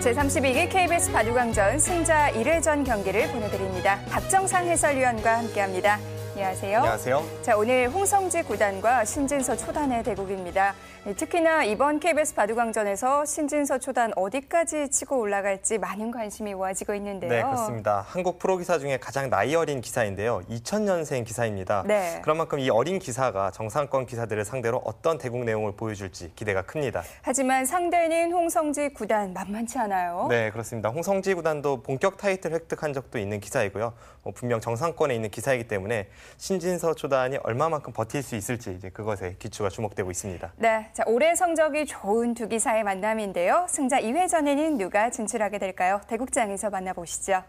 제32기 KBS 바둑왕전 승자 1회전 경기를 보내드립니다. 박정상 해설위원과 함께합니다. 안녕하세요. 안녕하세요. 자, 오늘 홍성지 구단과 신진서 초단의 대국입니다. 특히나 이번 KBS 바둑왕전에서 신진서 초단 어디까지 치고 올라갈지 많은 관심이 모아지고 있는데요. 네, 그렇습니다. 한국 프로 기사 중에 가장 나이 어린 기사인데요. 2000년생 기사입니다. 네. 그런 만큼 이 어린 기사가 정상권 기사들을 상대로 어떤 대국 내용을 보여줄지 기대가 큽니다. 하지만 상대는 홍성지 구단 만만치 않아요. 네, 그렇습니다. 홍성지 구단도 본격 타이틀 획득한 적도 있는 기사이고요. 분명 정상권에 있는 기사이기 때문에 신진서 초단이 얼마만큼 버틸 수 있을지 이제 그것에 기초가 주목되고 있습니다. 네, 자, 올해 성적이 좋은 두 기사의 만남인데요. 승자 2회전에는 누가 진출하게 될까요? 대국장에서 만나보시죠.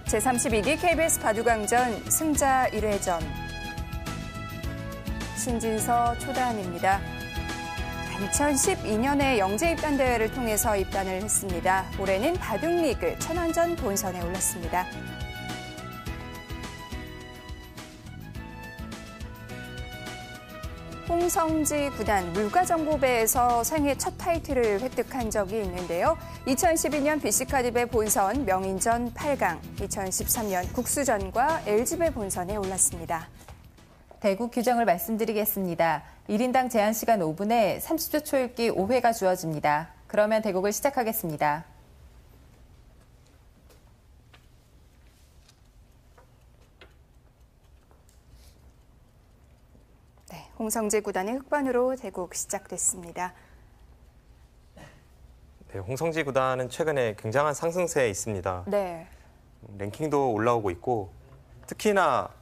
제32기 KBS 바둑왕전 승자 1회전 신진서 초단입니다. 2012년에 영재 입단 대회를 통해서 입단을 했습니다. 올해는 바둑리그 천안전 본선에 올랐습니다. 홍성지 구단 물가정보배에서 생애 첫 타이틀을 획득한 적이 있는데요. 2012년 BC카드배 본선 명인전 8강, 2013년 국수전과 LG배 본선에 올랐습니다. 대국 규정을 말씀드리겠습니다. 1인당 제한 시간 5분에 30초 초읽기 5회가 주어집니다. 그러면 대국을 시작하겠습니다. 네, 홍성지 구단의 흑반으로 대국 시작됐습니다. 네, 홍성지 구단은 최근에 굉장한 상승세에 있습니다. 네. 랭킹도 올라오고 있고 특히나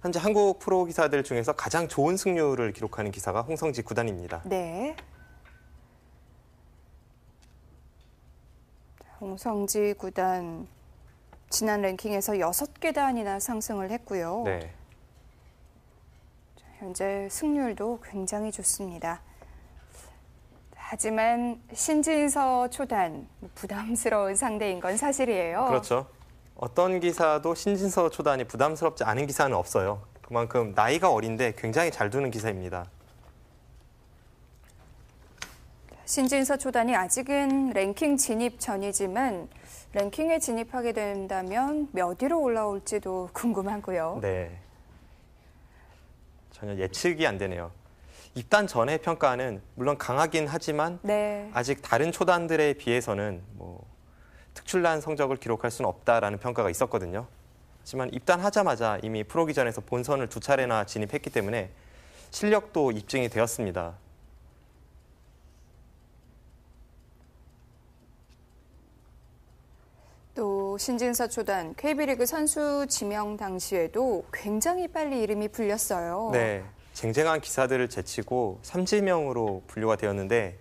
현재 한국 프로 기사들 중에서 가장 좋은 승률을 기록하는 기사가 홍성지 구단입니다. 네. 홍성지 구단 지난 랭킹에서 6계단이나 상승을 했고요. 네. 현재 승률도 굉장히 좋습니다. 하지만 신진서 초단 부담스러운 상대인 건 사실이에요. 그렇죠. 어떤 기사도 신진서 초단이 부담스럽지 않은 기사는 없어요. 그만큼 나이가 어린데 굉장히 잘 두는 기사입니다. 신진서 초단이 아직은 랭킹 진입 전이지만 랭킹에 진입하게 된다면 몇 위로 올라올지도 궁금하고요. 네. 전혀 예측이 안 되네요. 입단 전의 평가는 물론 강하긴 하지만 네. 아직 다른 초단들에 비해서는 특출난 성적을 기록할 수는 없다라는 평가가 있었거든요. 하지만 입단하자마자 이미 프로기전에서 본선을 2차례나 진입했기 때문에 실력도 입증이 되었습니다. 또 신진서 초단 KB리그 선수 지명 당시에도 굉장히 빨리 이름이 불렸어요. 네, 쟁쟁한 기사들을 제치고 삼지명으로 분류가 되었는데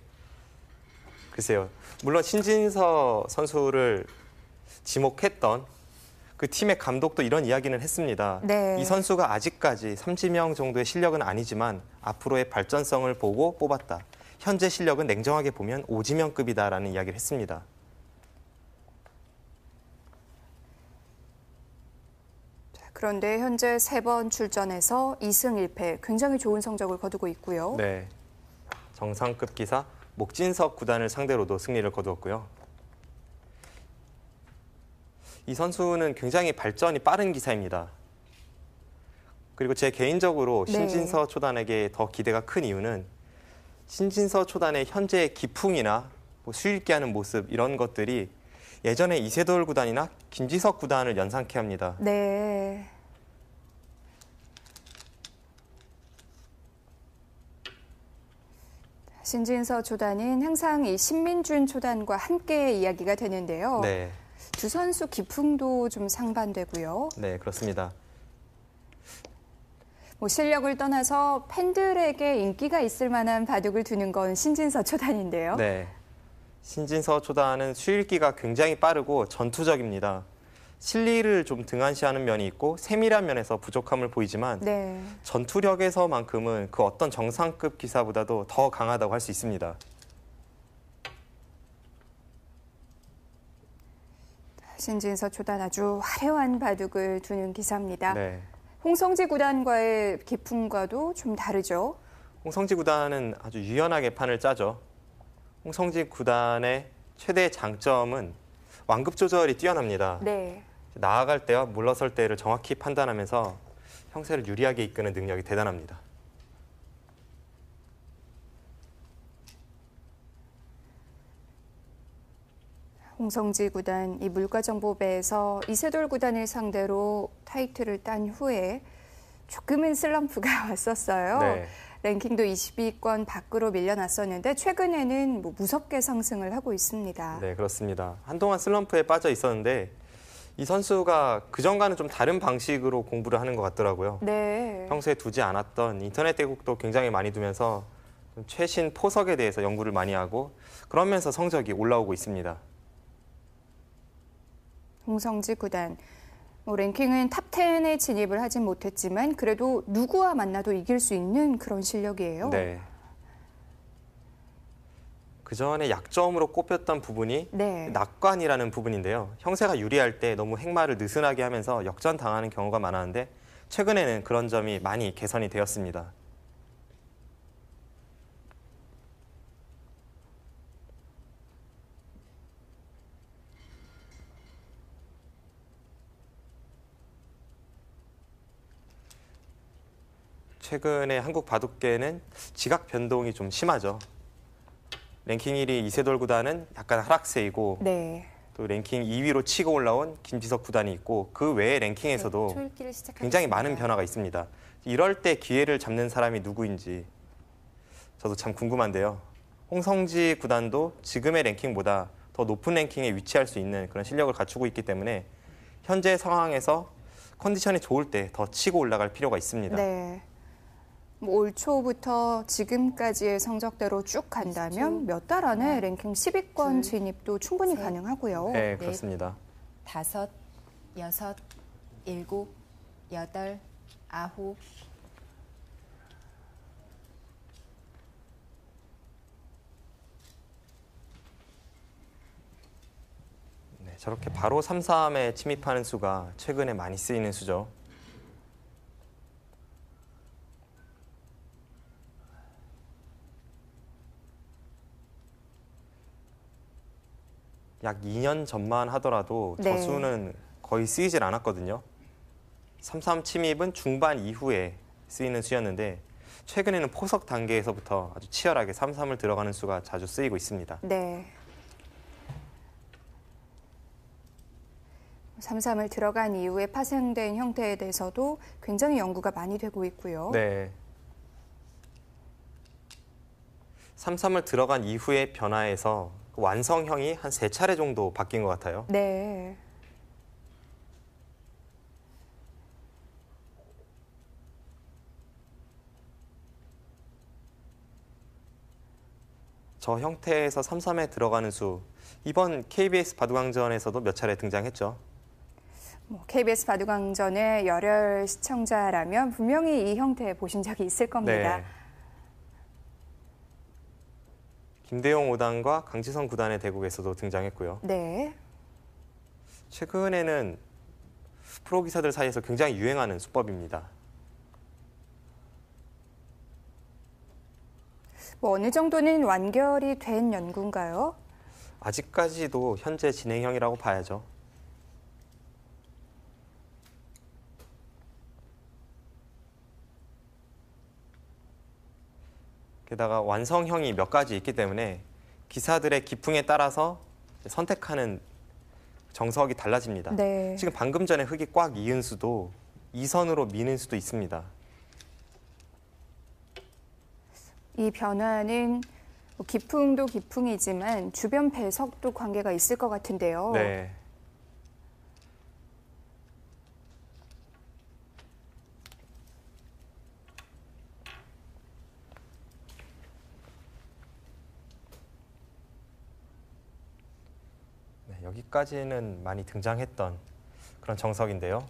글쎄요. 물론 신진서 선수를 지목했던 그 팀의 감독도 이런 이야기는 했습니다. 네. 이 선수가 아직까지 삼지명 정도의 실력은 아니지만 앞으로의 발전성을 보고 뽑았다. 현재 실력은 냉정하게 보면 오지명급이다라는 이야기를 했습니다. 그런데 현재 3번 출전해서 2승 1패 굉장히 좋은 성적을 거두고 있고요. 네, 정상급 기사 목진석 구단을 상대로도 승리를 거두었고요. 이 선수는 굉장히 발전이 빠른 기사입니다. 그리고 제 개인적으로 신진서 초단에게 더 기대가 큰 이유는 신진서 초단의 현재의 기풍이나 수익있게 하는 모습 이런 것들이 예전에 이세돌 구단이나 김지석 구단을 연상케 합니다. 네. 신진서 초단은 항상 이 신민준 초단과 함께 이야기가 되는데요. 네. 두 선수 기풍도 좀 상반되고요. 네, 그렇습니다. 실력을 떠나서 팬들에게 인기가 있을 만한 바둑을 두는 건 신진서 초단인데요. 네. 신진서 초단은 수익기가 굉장히 빠르고 전투적입니다. 실리를 좀 등한시하는 면이 있고 세밀한 면에서 부족함을 보이지만 네. 전투력에서만큼은 그 어떤 정상급 기사보다도 더 강하다고 할 수 있습니다. 신진서 초단 아주 화려한 바둑을 두는 기사입니다. 네. 홍성지 구단과의 기풍과도 좀 다르죠? 홍성지 구단은 아주 유연하게 판을 짜죠. 홍성지 구단의 최대 장점은 완급 조절이 뛰어납니다. 네. 나아갈 때와 물러설 때를 정확히 판단하면서 형세를 유리하게 이끄는 능력이 대단합니다. 홍성지 구단 이 물가정보배에서 이세돌 구단을 상대로 타이틀을 딴 후에 조금은 슬럼프가 왔었어요. 네. 랭킹도 20위권 밖으로 밀려났었는데 최근에는 무섭게 상승을 하고 있습니다. 네, 그렇습니다. 한동안 슬럼프에 빠져 있었는데 이 선수가 그전과는 좀 다른 방식으로 공부를 하는 것 같더라고요. 네. 평소에 두지 않았던 인터넷 대국도 굉장히 많이 두면서 좀 최신 포석에 대해서 연구를 많이 하고 그러면서 성적이 올라오고 있습니다. 홍성지 구단. 랭킹은 탑 10에 진입을 하진 못했지만 그래도 누구와 만나도 이길 수 있는 그런 실력이에요. 네. 그전에 약점으로 꼽혔던 부분이 네. 낙관이라는 부분인데요. 형세가 유리할 때 너무 행마를 느슨하게 하면서 역전당하는 경우가 많았는데 최근에는 그런 점이 많이 개선이 되었습니다. 최근에 한국 바둑계는 지각 변동이 좀 심하죠. 랭킹 1위 이세돌 구단은 약간 하락세이고 네. 또 랭킹 2위로 치고 올라온 김지석 구단이 있고 그 외의 랭킹에서도 초읽기를 시작하겠습니다. 굉장히 많은 변화가 있습니다. 이럴 때 기회를 잡는 사람이 누구인지 저도 참 궁금한데요. 홍성지 구단도 지금의 랭킹보다 더 높은 랭킹에 위치할 수 있는 그런 실력을 갖추고 있기 때문에 현재 상황에서 컨디션이 좋을 때 더 치고 올라갈 필요가 있습니다. 네. 올 초부터 지금까지의 성적대로 쭉 간다면 몇 달 안에 랭킹 10위권 진입도 충분히 가능하고요. 네, 그렇습니다. 5, 6, 7, 8, 9. 네, 저렇게 바로 3, 3에 침입하는 수가 최근에 많이 쓰이는 수죠. 약 2년 전만 하더라도 저 네. 수는 거의 쓰이질 않았거든요. 3-3 침입은 중반 이후에 쓰이는 수였는데 최근에는 포석 단계에서부터 아주 치열하게 3-3을 들어가는 수가 자주 쓰이고 있습니다. 네. 3-3을 들어간 이후에 파생된 형태에 대해서도 굉장히 연구가 많이 되고 있고요. 네. 3-3을 들어간 이후의 변화에서 완성형이 한 3차례 정도 바뀐 것 같아요. 네. 저 형태에서 3-3에 들어가는 수, 이번 KBS 바둑왕전에서도 몇 차례 등장했죠. KBS 바둑왕전의 열혈 시청자라면 분명히 이 형태 보신 적이 있을 겁니다. 네. 김대용 5단과 강지성 9단의 대국에서도 등장했고요. 네. 최근에는 프로 기사들 사이에서 굉장히 유행하는 수법입니다. 어느 정도는 완결이 된 연구인가요? 아직까지도 현재 진행형이라고 봐야죠. 게다가 완성형이 몇 가지 있기 때문에 기사들의 기풍에 따라서 선택하는 정석이 달라집니다. 네. 지금 방금 전에 흙이 꽉 이은 수도 2선으로 미는 수도 있습니다. 이 변화는 기풍도 기풍이지만 주변 배석도 관계가 있을 것 같은데요. 네. 여기까지는 많이 등장했던 그런 정석인데요.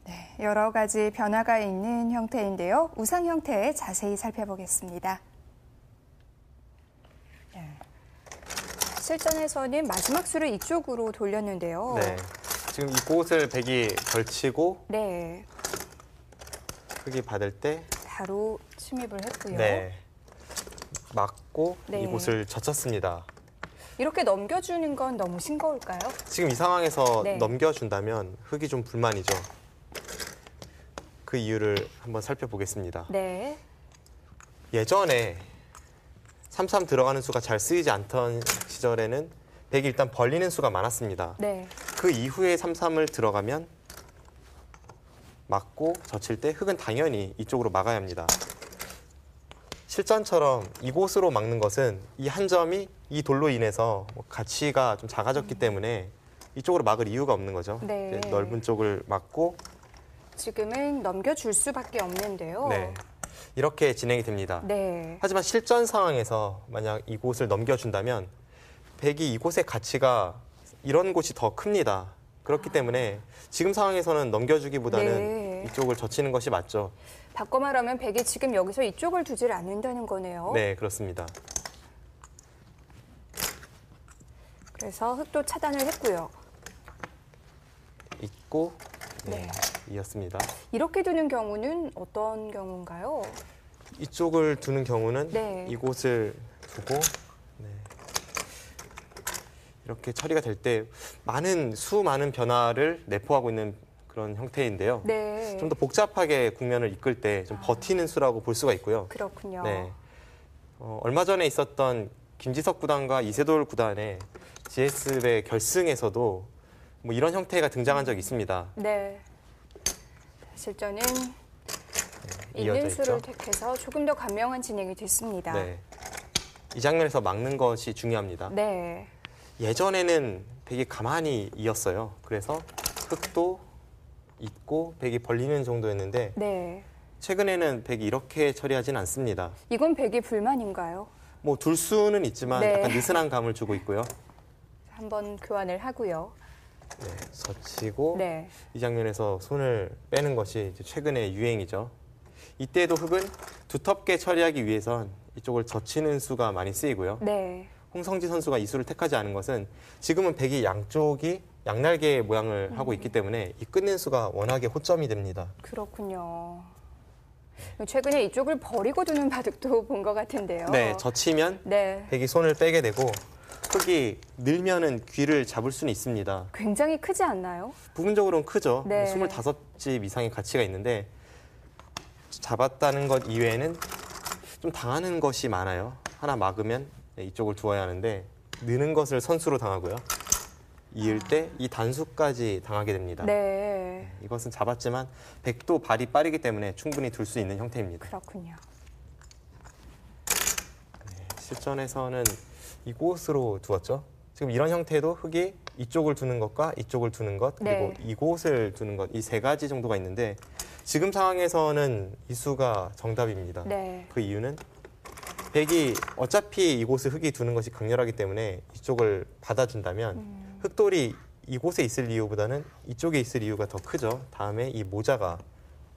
네, 여러 가지 변화가 있는 형태인데요. 우상 형태 자세히 살펴보겠습니다. 실전에서는 마지막 수를 이쪽으로 돌렸는데요. 네. 지금 이곳을 백이 걸치고 네. 흙이 받을 때 바로 침입을 했고요. 네. 맞고 네. 이곳을 젖혔습니다. 이렇게 넘겨주는 건 너무 싱거울까요? 지금 이 상황에서 네. 넘겨준다면 흙이 좀 불만이죠. 그 이유를 한번 살펴보겠습니다. 네. 예전에 3-3 들어가는 수가 잘 쓰이지 않던 시절에는 백이 일단 벌리는 수가 많았습니다. 네. 그 이후에 3-3을 들어가면 막고 젖힐 때 흙은 당연히 이쪽으로 막아야 합니다. 실전처럼 이곳으로 막는 것은 이 한 점이 이 돌로 인해서 가치가 좀 작아졌기 때문에 이쪽으로 막을 이유가 없는 거죠. 네. 이제 넓은 쪽을 막고 지금은 넘겨줄 수밖에 없는데요. 네, 이렇게 진행이 됩니다. 네. 하지만 실전 상황에서 만약 이곳을 넘겨준다면 백이 이곳의 가치가 이런 곳이 더 큽니다. 그렇기 때문에 지금 상황에서는 넘겨주기보다는 네. 이쪽을 젖히는 것이 맞죠. 바꿔 말하면 백이 지금 여기서 이쪽을 두질 않는다는 거네요. 네, 그렇습니다. 그래서 흙도 차단을 했고요. 있고 네, 네. 이었습니다. 이렇게 두는 경우는 어떤 경우인가요? 이쪽을 두는 경우는 네. 이곳을 두고 네. 이렇게 처리가 될 때 수많은 변화를 내포하고 있는 그런 형태인데요. 네. 좀 더 복잡하게 국면을 이끌 때 좀 버티는 수라고 볼 수가 있고요. 그렇군요. 네. 얼마 전에 있었던 김지석 구단과 이세돌 구단의 GS배 결승에서도 뭐 이런 형태가 등장한 적이 있습니다. 네. 실전은 이어져 있는 수를 있죠. 택해서 조금 더 간명한 진행이 됐습니다. 네. 이 장면에서 막는 것이 중요합니다. 네. 예전에는 백이 가만히 이었어요. 그래서 흙도 있고 백이 벌리는 정도였는데 네. 최근에는 백이 이렇게 처리하진 않습니다. 이건 백이 불만인가요? 뭐 둘 수는 있지만 네. 약간 느슨한 감을 주고 있고요. 한번 교환을 하고요. 네, 젖히고 네. 이 장면에서 손을 빼는 것이 이제 최근의 유행이죠. 이때도 흙은 두텁게 처리하기 위해선 이쪽을 젖히는 수가 많이 쓰이고요. 네. 홍성지 선수가 이 수를 택하지 않은 것은 지금은 백이 양쪽이 양날개 모양을 하고 있기 때문에 이 끊는 수가 워낙에 호점이 됩니다. 그렇군요. 최근에 이쪽을 버리고 두는 바둑도 본 것 같은데요. 네, 젖히면 네. 백이 손을 빼게 되고 흙이 늘면은 귀를 잡을 수는 있습니다. 굉장히 크지 않나요? 부분적으로는 크죠. 네. 25집 이상의 가치가 있는데 잡았다는 것 이외에는 좀 당하는 것이 많아요. 하나 막으면 이쪽을 두어야 하는데 느는 것을 선수로 당하고요. 이을 때 이 단수까지 당하게 됩니다. 네. 이것은 잡았지만 백도 발이 빠르기 때문에 충분히 둘 수 있는 형태입니다. 그렇군요. 실전에서는 이곳으로 두었죠. 지금 이런 형태도 흙이 이쪽을 두는 것과 이쪽을 두는 것 그리고 네. 이곳을 두는 것 이 세 가지 정도가 있는데 지금 상황에서는 이 수가 정답입니다. 네. 그 이유는 백이 어차피 이곳을 흙이 두는 것이 강렬하기 때문에 이쪽을 받아준다면 흙돌이 이곳에 있을 이유보다는 이쪽에 있을 이유가 더 크죠. 다음에 이 모자가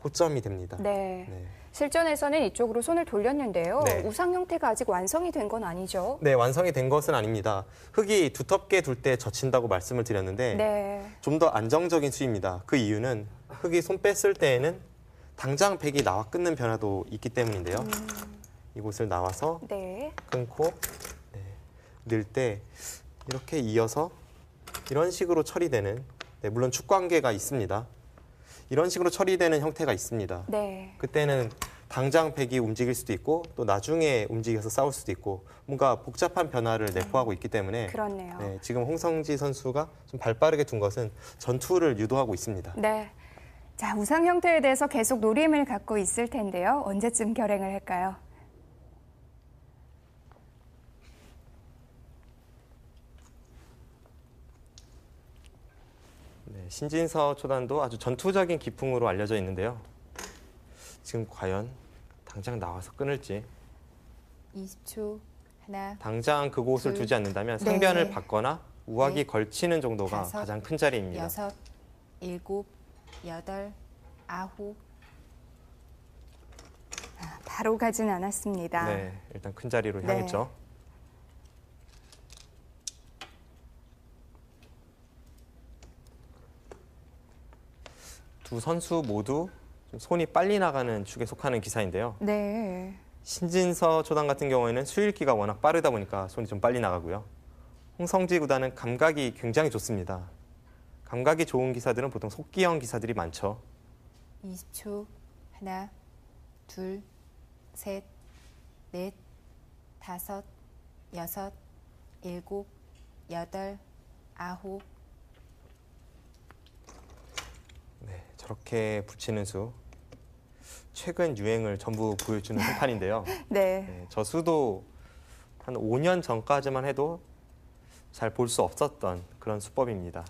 호점이 됩니다. 네. 네. 실전에서는 이쪽으로 손을 돌렸는데요. 네. 우상 형태가 아직 완성이 된 건 아니죠? 네, 완성이 된 것은 아닙니다. 흙이 두텁게 둘 때 젖힌다고 말씀을 드렸는데 네. 좀 더 안정적인 수입니다. 그 이유는 흙이 손 뺐을 때에는 당장 백이 나와 끊는 변화도 있기 때문인데요. 이곳을 나와서 네. 끊고 네, 늘 때 이렇게 이어서 이런 식으로 처리되는 네, 물론 축관계가 있습니다. 이런 식으로 처리되는 형태가 있습니다. 네. 그때는 당장 백이 움직일 수도 있고 또 나중에 움직여서 싸울 수도 있고 뭔가 복잡한 변화를 내포하고 있기 때문에 그렇네요. 네, 지금 홍성지 선수가 좀 발빠르게 둔 것은 전투를 유도하고 있습니다. 네. 자, 우상 형태에 대해서 계속 노림을 갖고 있을 텐데요. 언제쯤 결행을 할까요? 네, 신진서 초단도 아주 전투적인 기풍으로 알려져 있는데요. 지금 과연 당장 나와서 끊을지 20초. 하나, 당장 그곳을 둘, 두지 않는다면 네. 상변을 받거나 우악이 네. 걸치는 정도가 다섯, 가장 큰 자리입니다. 6, 7, 8, 9. 바로 가진 않았습니다. 네, 일단 큰 자리로 네. 향했죠. 두 선수 모두 좀 손이 빨리 나가는 축에 속하는 기사인데요. 네. 신진서 초단 같은 경우에는 수읽기가 워낙 빠르다 보니까 손이 좀 빨리 나가고요. 홍성지 구단은 감각이 굉장히 좋습니다. 감각이 좋은 기사들은 보통 속기형 기사들이 많죠. 20초. 하나, 둘, 셋, 넷, 다섯, 여섯, 일곱, 여덟, 아홉. 네, 저렇게 붙이는 수. 최근 유행을 전부 보여주는 판인데요. 네. 네, 저 수도 한 5년 전까지만 해도 잘 볼 수 없었던 그런 수법입니다.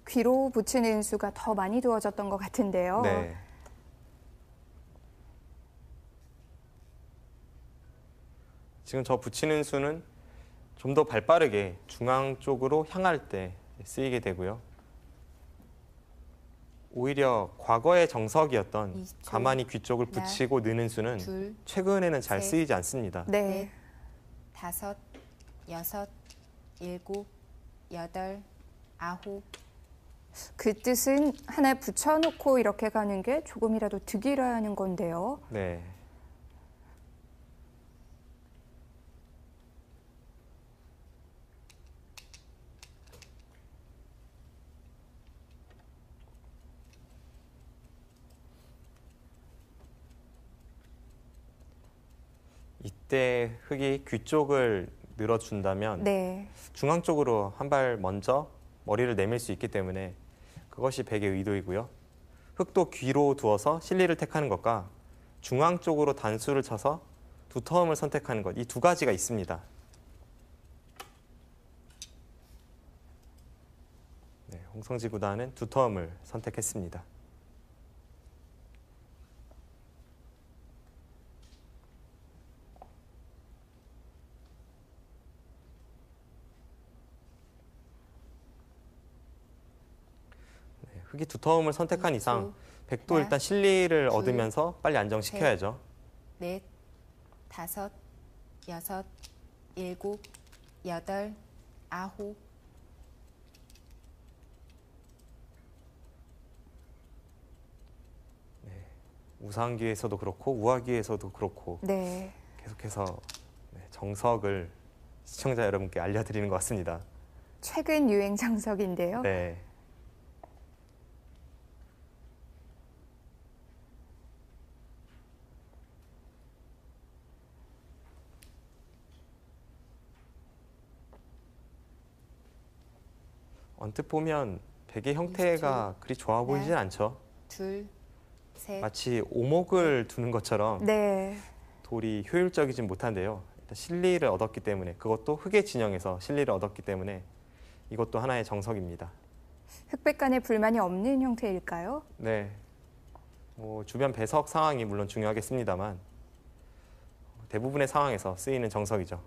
귀로 붙이는 수가 더 많이 두어졌던 것 같은데요. 네. 지금 저 붙이는 수는 좀 더 발빠르게 중앙 쪽으로 향할 때 쓰이게 되고요. 오히려 과거의 정석이었던 20초. 가만히 귀 쪽을 하나, 붙이고 느는 수는 둘, 최근에는 잘 셋. 쓰이지 않습니다. 네. 다섯, 여섯, 일곱, 여덟, 아홉. 그 뜻은 하나 붙여놓고 이렇게 가는 게 조금이라도 득이라는 건데요. 네. 이때 흙이 귀 쪽을 늘어준다면 네. 중앙 쪽으로 한 발 먼저 머리를 내밀 수 있기 때문에 그것이 백의 의도이고요. 흙도 귀로 두어서 실리를 택하는 것과 중앙 쪽으로 단수를 쳐서 두터움을 선택하는 것, 이 두 가지가 있습니다. 네, 홍성지 구단은 두터움을 선택했습니다. 흙이 두터움을 선택한 이상 백도 하나, 일단 실리를 둘, 얻으면서 빨리 안정시켜야죠. 넷, 다섯, 여섯, 일곱, 여덟, 아홉. 우상기에서도 그렇고 우하기에서도 그렇고 네. 계속해서 정석을 시청자 여러분께 알려드리는 것 같습니다. 최근 유행 정석인데요. 네. 언뜻 보면 백의 형태가 그리 좋아 보이진 않죠. 둘, 셋. 마치 오목을 두는 것처럼 네. 돌이 효율적이진 못한데요. 일단 실리를 얻었기 때문에, 그것도 흙의 진영에서 실리를 얻었기 때문에 이것도 하나의 정석입니다. 흑백 간에 불만이 없는 형태일까요? 네. 뭐 주변 배석 상황이 물론 중요하겠습니다만 대부분의 상황에서 쓰이는 정석이죠.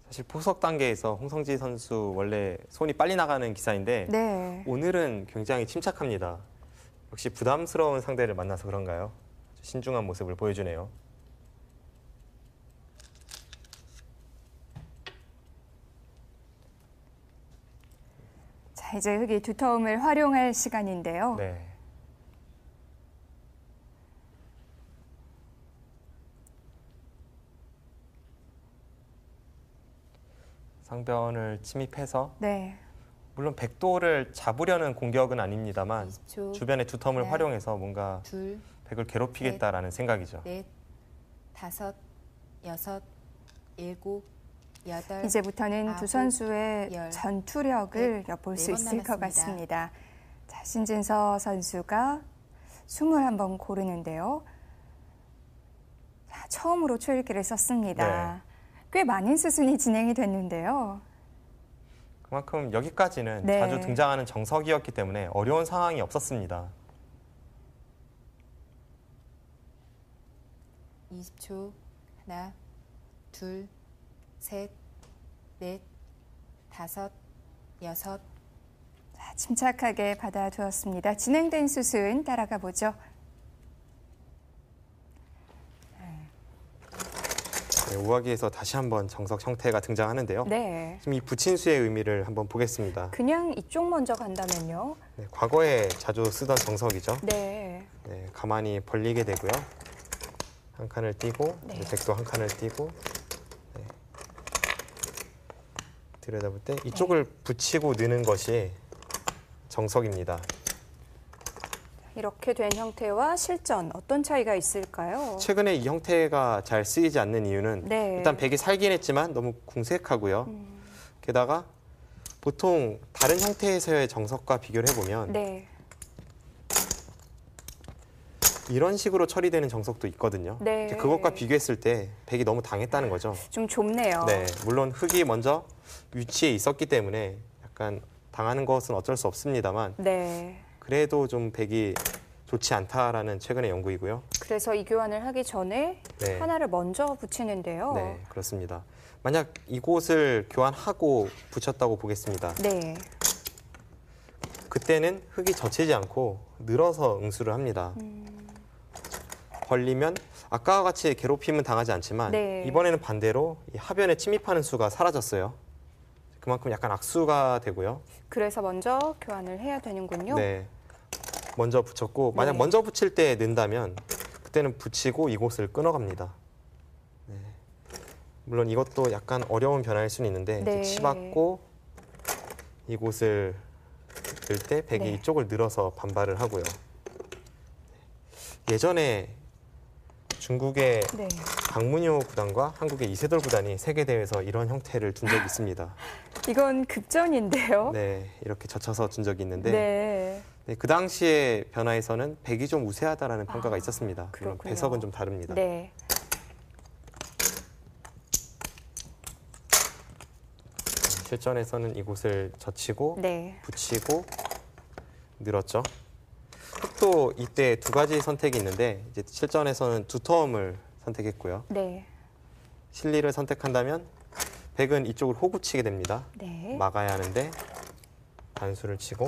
사실 포석 단계에서 홍성지 선수 원래 손이 빨리 나가는 기사인데 네. 오늘은 굉장히 침착합니다. 역시 부담스러운 상대를 만나서 그런가요? 신중한 모습을 보여주네요. 자, 이제 흙이 두터움을 활용할 시간인데요. 네. 상변을 침입해서 네. 물론 백도를 잡으려는 공격은 아닙니다만 20초. 주변의 두텀을 네. 활용해서 뭔가 둘, 백을 괴롭히겠다라는 생각이죠. 넷, 다섯, 여섯, 일곱, 여덟. 이제부터는 두 아홉, 선수의 열, 전투력을 넷, 엿볼 수 네번 있을 것 남았습니다. 같습니다. 자, 신진서 선수가 숨을 한번 고르는데요. 자, 처음으로 초읽기를 썼습니다. 네. 꽤 많은 수순이 진행이 됐는데요. 그만큼 여기까지는 네. 자주 등장하는 정석이었기 때문에 어려운 상황이 없었습니다. 20초. 하나, 둘, 셋, 넷, 다섯, 여섯, 자, 침착하게 받아두었습니다. 진행된 숯은 따라가 보죠. 네, 우아기에서 다시 한번 정석 형태가 등장하는데요. 네. 지금 이 붙임수의 의미를 한번 보겠습니다. 그냥 이쪽 먼저 간다면요? 네, 과거에 자주 쓰던 정석이죠. 네. 네, 가만히 벌리게 되고요. 한 칸을 띄고 네. 백도 한 칸을 띄고 네. 들여다볼 때 이쪽을 붙이고 넣는 것이 정석입니다. 이렇게 된 형태와 실전 어떤 차이가 있을까요? 최근에 이 형태가 잘 쓰이지 않는 이유는 네. 일단 백이 살긴 했지만 너무 궁색하고요. 게다가 보통 다른 형태에서의 정석과 비교를 해보면 네. 이런 식으로 처리되는 정석도 있거든요. 네. 이제 그것과 비교했을 때 백이 너무 당했다는 거죠. 좀 좁네요. 네, 물론 흙이 먼저 위치에 있었기 때문에 약간 당하는 것은 어쩔 수 없습니다만 네. 그래도 좀 백이 좋지 않다라는 최근의 연구이고요. 그래서 이 교환을 하기 전에 네. 하나를 먼저 붙이는데요. 네, 그렇습니다. 만약 이곳을 교환하고 붙였다고 보겠습니다. 네. 그때는 흙이 젖히지 않고 늘어서 응수를 합니다. 벌리면 아까와 같이 괴롭힘은 당하지 않지만 네. 이번에는 반대로 이 하변에 침입하는 수가 사라졌어요. 그만큼 약간 악수가 되고요. 그래서 먼저 교환을 해야 되는군요. 네, 먼저 붙였고 만약 네. 먼저 붙일 때 는다면 그때는 붙이고 이곳을 끊어갑니다. 네. 물론 이것도 약간 어려운 변화일 수는 있는데 네. 이제 치받고 이곳을 넣을 때 백이 네. 이쪽을 늘어서 반발을 하고요. 예전에 중국의 네. 박문효 구단과 한국의 이세돌 구단이 세계 대회에서 이런 형태를 둔 적이 있습니다. 이건 급전인데요. 네, 이렇게 젖혀서 둔 적이 있는데 네. 네, 그 당시의 변화에서는 백이 좀 우세하다라는 평가가 있었습니다. 물론 그렇군요. 배석은 좀 다릅니다. 네. 실전에서는 이곳을 젖히고 네. 붙이고 늘었죠. 흙도 이때 두 가지 선택이 있는데 이제 실전에서는 두터움을 선택했고요. 네. 실리를 선택한다면 백은 이쪽을 호구 치게 됩니다. 네. 막아야 하는데 단수를 치고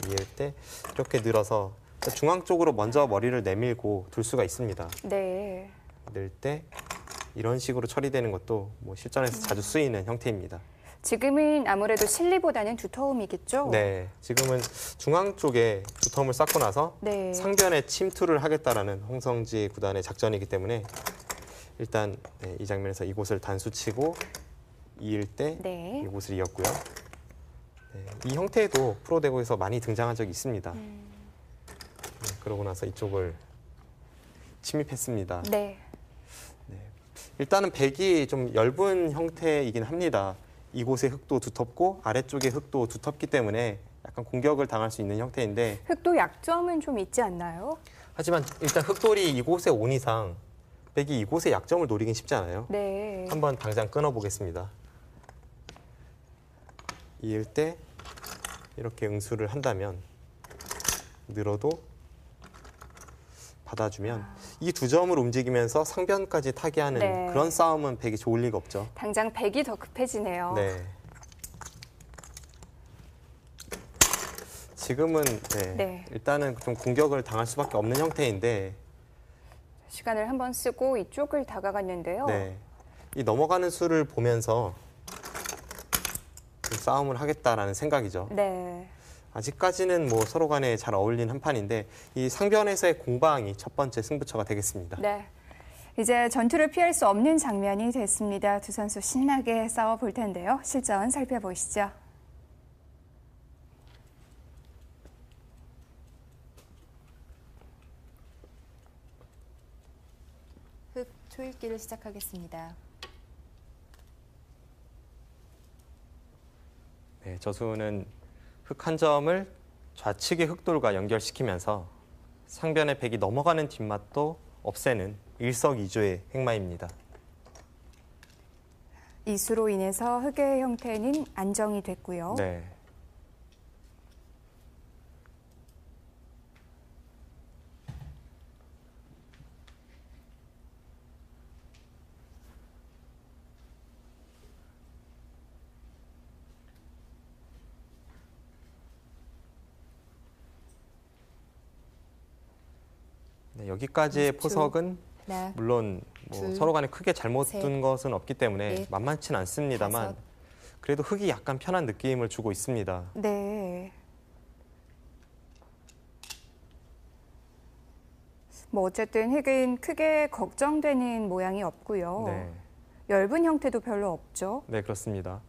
이을 때 이렇게 늘어서 중앙 쪽으로 먼저 머리를 내밀고 둘 수가 있습니다. 네. 늘 때 이런 식으로 처리되는 것도 뭐 실전에서 자주 쓰이는 형태입니다. 지금은 아무래도 실리보다는 두터움이겠죠? 네, 지금은 중앙 쪽에 두터움을 쌓고 나서 네. 상변에 침투를 하겠다라는 홍성지 구단의 작전이기 때문에 일단 네, 이 장면에서 이곳을 단수치고 이을 때 네. 이곳을 이었고요. 네, 이 형태도 프로 대구에서 많이 등장한 적이 있습니다. 네, 그러고 나서 이쪽을 침입했습니다. 네. 일단은 백이 좀 엷은 형태이긴 합니다. 이곳의 흙도 두텁고 아래쪽의 흙도 두텁기 때문에 약간 공격을 당할 수 있는 형태인데 흙도 약점은 좀 있지 않나요? 하지만 일단 흙돌이 이곳에 온 이상 백이 이곳의 약점을 노리긴 쉽지 않아요. 네. 한번 당장 끊어보겠습니다. 이을 때 이렇게 응수를 한다면 늘어도 받아주면 이 두 점을 움직이면서 상변까지 타게 하는 네. 그런 싸움은 백이 좋을 리가 없죠. 당장 백이 더 급해지네요. 네. 지금은 네, 네. 일단은 좀 공격을 당할 수밖에 없는 형태인데 시간을 한번 쓰고 이쪽을 다가갔는데요. 네, 이 넘어가는 수를 보면서 좀 싸움을 하겠다라는 생각이죠. 네. 아직까지는 뭐 서로 간에 잘 어울리는 한 판인데 이 상변에서의 공방이 첫 번째 승부처가 되겠습니다. 네. 이제 전투를 피할 수 없는 장면이 됐습니다. 두 선수 신나게 싸워 볼 텐데요. 실전 살펴보시죠. 흙 초읽기를 시작하겠습니다. 네, 저수는 흙 한 점을 좌측의 흙돌과 연결시키면서 상변의 백이 넘어가는 뒷맛도 없애는 일석이조의 행마입니다. 이 수로 인해서 흙의 형태는 안정이 됐고요. 네. 여기까지의 20초. 포석은 하나, 물론 둘, 서로 간에 크게 잘못 셋, 둔 것은 없기 때문에 넷, 만만치는 않습니다만 다섯. 그래도 흙이 약간 편한 느낌을 주고 있습니다. 네. 뭐 어쨌든 흙은 크게 걱정되는 모양이 없고요. 네. 엷은 형태도 별로 없죠. 네, 그렇습니다.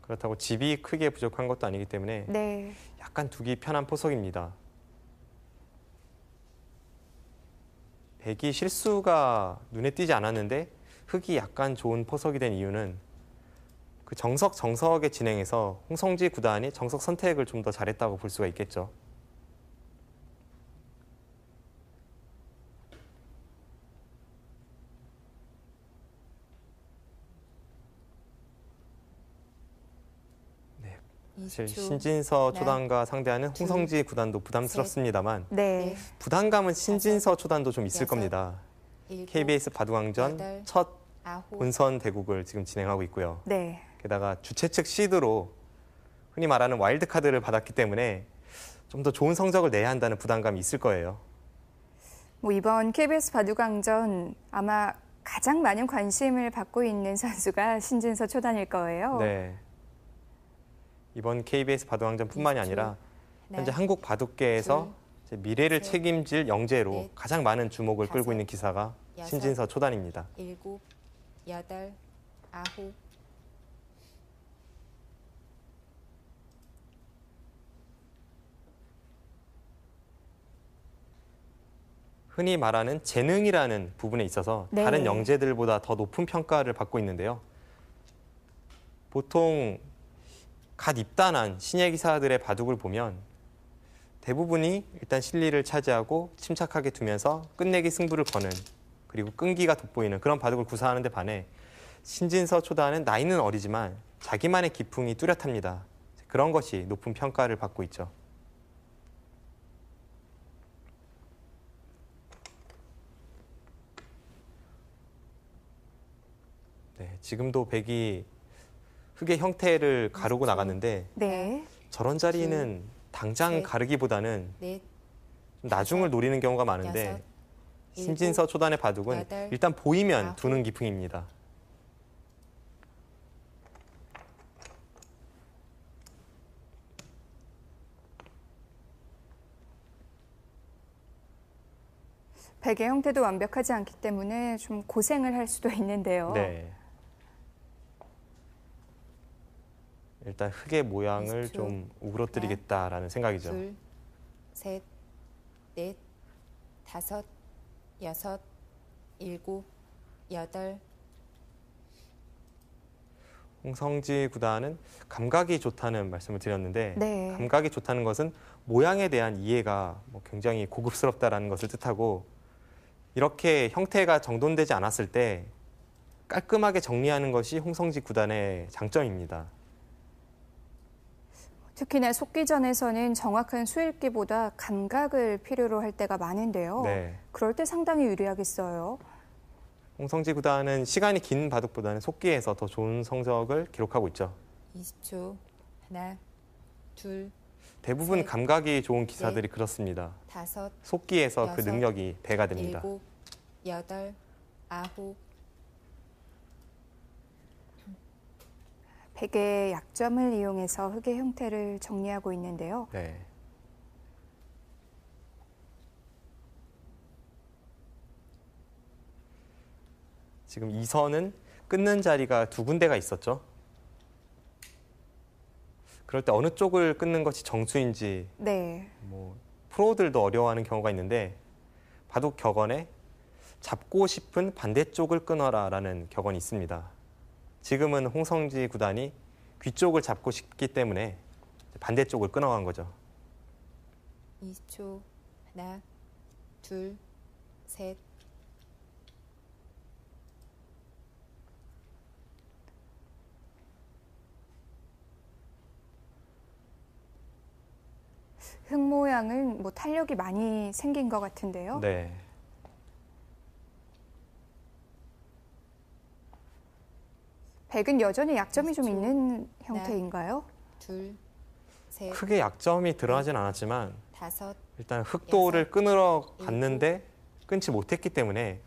그렇다고 집이 크게 부족한 것도 아니기 때문에 네. 약간 두기 편한 포석입니다. 백이 실수가 눈에 띄지 않았는데 흙이 약간 좋은 포석이 된 이유는 그 정석의 진행에서 홍성지 구단이 정석 선택을 좀 더 잘했다고 볼 수가 있겠죠. 사실 20초. 신진서 하나, 초단과 상대하는 둘, 홍성지 구단도 부담스럽습니다만 네. 부담감은 신진서 초단도 좀 있을 여섯, 겁니다. 일곱, KBS 바둑왕전 여덟, 첫 아홉, 본선 대국을 지금 진행하고 있고요. 네. 게다가 주최 측 시드로 흔히 말하는 와일드 카드를 받았기 때문에 좀 더 좋은 성적을 내야 한다는 부담감이 있을 거예요. 뭐 이번 KBS 바둑왕전 아마 가장 많은 관심을 받고 있는 선수가 신진서 초단일 거예요. 네. 이번 KBS 바둑왕전뿐만이 20초. 아니라 현재 하나, 한국 바둑계에서 이제 미래를 셋, 책임질 영재로 넷, 가장 많은 주목을 끌고 다섯, 있는 기사가 여섯, 신진서 초단입니다. 일곱, 여덟, 아홉, 흔히 말하는 재능이라는 부분에 있어서 네. 다른 영재들보다 더 높은 평가를 받고 있는데요. 보통 갓 입단한 신예 기사들의 바둑을 보면 대부분이 일단 실리를 차지하고 침착하게 두면서 끝내기 승부를 거는 그리고 끈기가 돋보이는 그런 바둑을 구사하는 데 반해 신진서 초단은 나이는 어리지만 자기만의 기풍이 뚜렷합니다. 그런 것이 높은 평가를 받고 있죠. 네, 지금도 백이 흙의 형태를 가르고 나갔는데 네. 저런 자리는 당장 셋, 가르기보다는 넷, 좀 나중을 노리는 경우가 많은데 여섯, 신진서 초단의 바둑은 여덟, 일단 보이면 아홉. 두는 기풍입니다. 백의 형태도 완벽하지 않기 때문에 좀 고생을 할 수도 있는데요. 네. 일단 흙의 모양을 20초. 좀 우그러뜨리겠다라는 생각이죠. 둘, 셋, 넷, 다섯, 여섯, 일곱, 여덟, 홍성지 구단은 감각이 좋다는 말씀을 드렸는데 네. 감각이 좋다는 것은 모양에 대한 이해가 굉장히 고급스럽다라는 것을 뜻하고 이렇게 형태가 정돈되지 않았을 때 깔끔하게 정리하는 것이 홍성지 구단의 장점입니다. 특히나 속기전에서는 정확한 수읽기보다 감각을 필요로 할 때가 많은데요. 네. 그럴 때 상당히 유리하겠어요. 홍성지 구단은 시간이 긴 바둑보다는 속기에서 더 좋은 성적을 기록하고 있죠. 20초. 하나, 둘, 대부분 셋, 감각이 좋은 기사들이 넷, 그렇습니다. 다섯, 속기에서 그 여섯, 능력이 배가 됩니다. 일곱, 여덟, 아홉, 백의 약점을 이용해서 흙의 형태를 정리하고 있는데요. 네. 지금 이 선은 끊는 자리가 두 군데가 있었죠. 그럴 때 어느 쪽을 끊는 것이 정수인지 네. 프로들도 어려워하는 경우가 있는데 바둑 격언에 잡고 싶은 반대쪽을 끊어라라는 격언이 있습니다. 지금은 홍성지 구단이 귀 쪽을 잡고 싶기 때문에 반대쪽을 끊어간 거죠. 20초. 하나, 둘, 셋, 흙 모양은 탄력이 많이 생긴 것 같은데요. 네. 백은 여전히 약점이 좀 있는 형태인가요? 둘, 셋, 크게 약점이 드러나진 않았지만 다섯, 일단 흙도를 끊으러 갔는데 끊지 못했기 때문에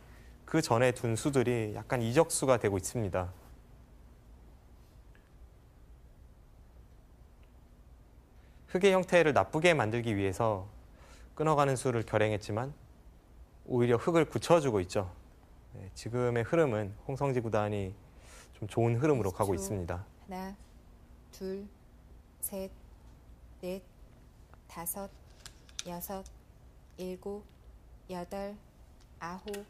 그 전에 둔 수들이 약간 이적수가 되고 있습니다. 흙의 형태를 나쁘게 만들기 위해서 끊어가는 수를 결행했지만 오히려 흙을 굳혀주고 있죠. 네, 지금의 흐름은 홍성지 구단이 좀 좋은 흐름으로 가고 있습니다. 하나, 둘, 셋, 넷, 다섯, 여섯, 일곱, 여덟, 아홉.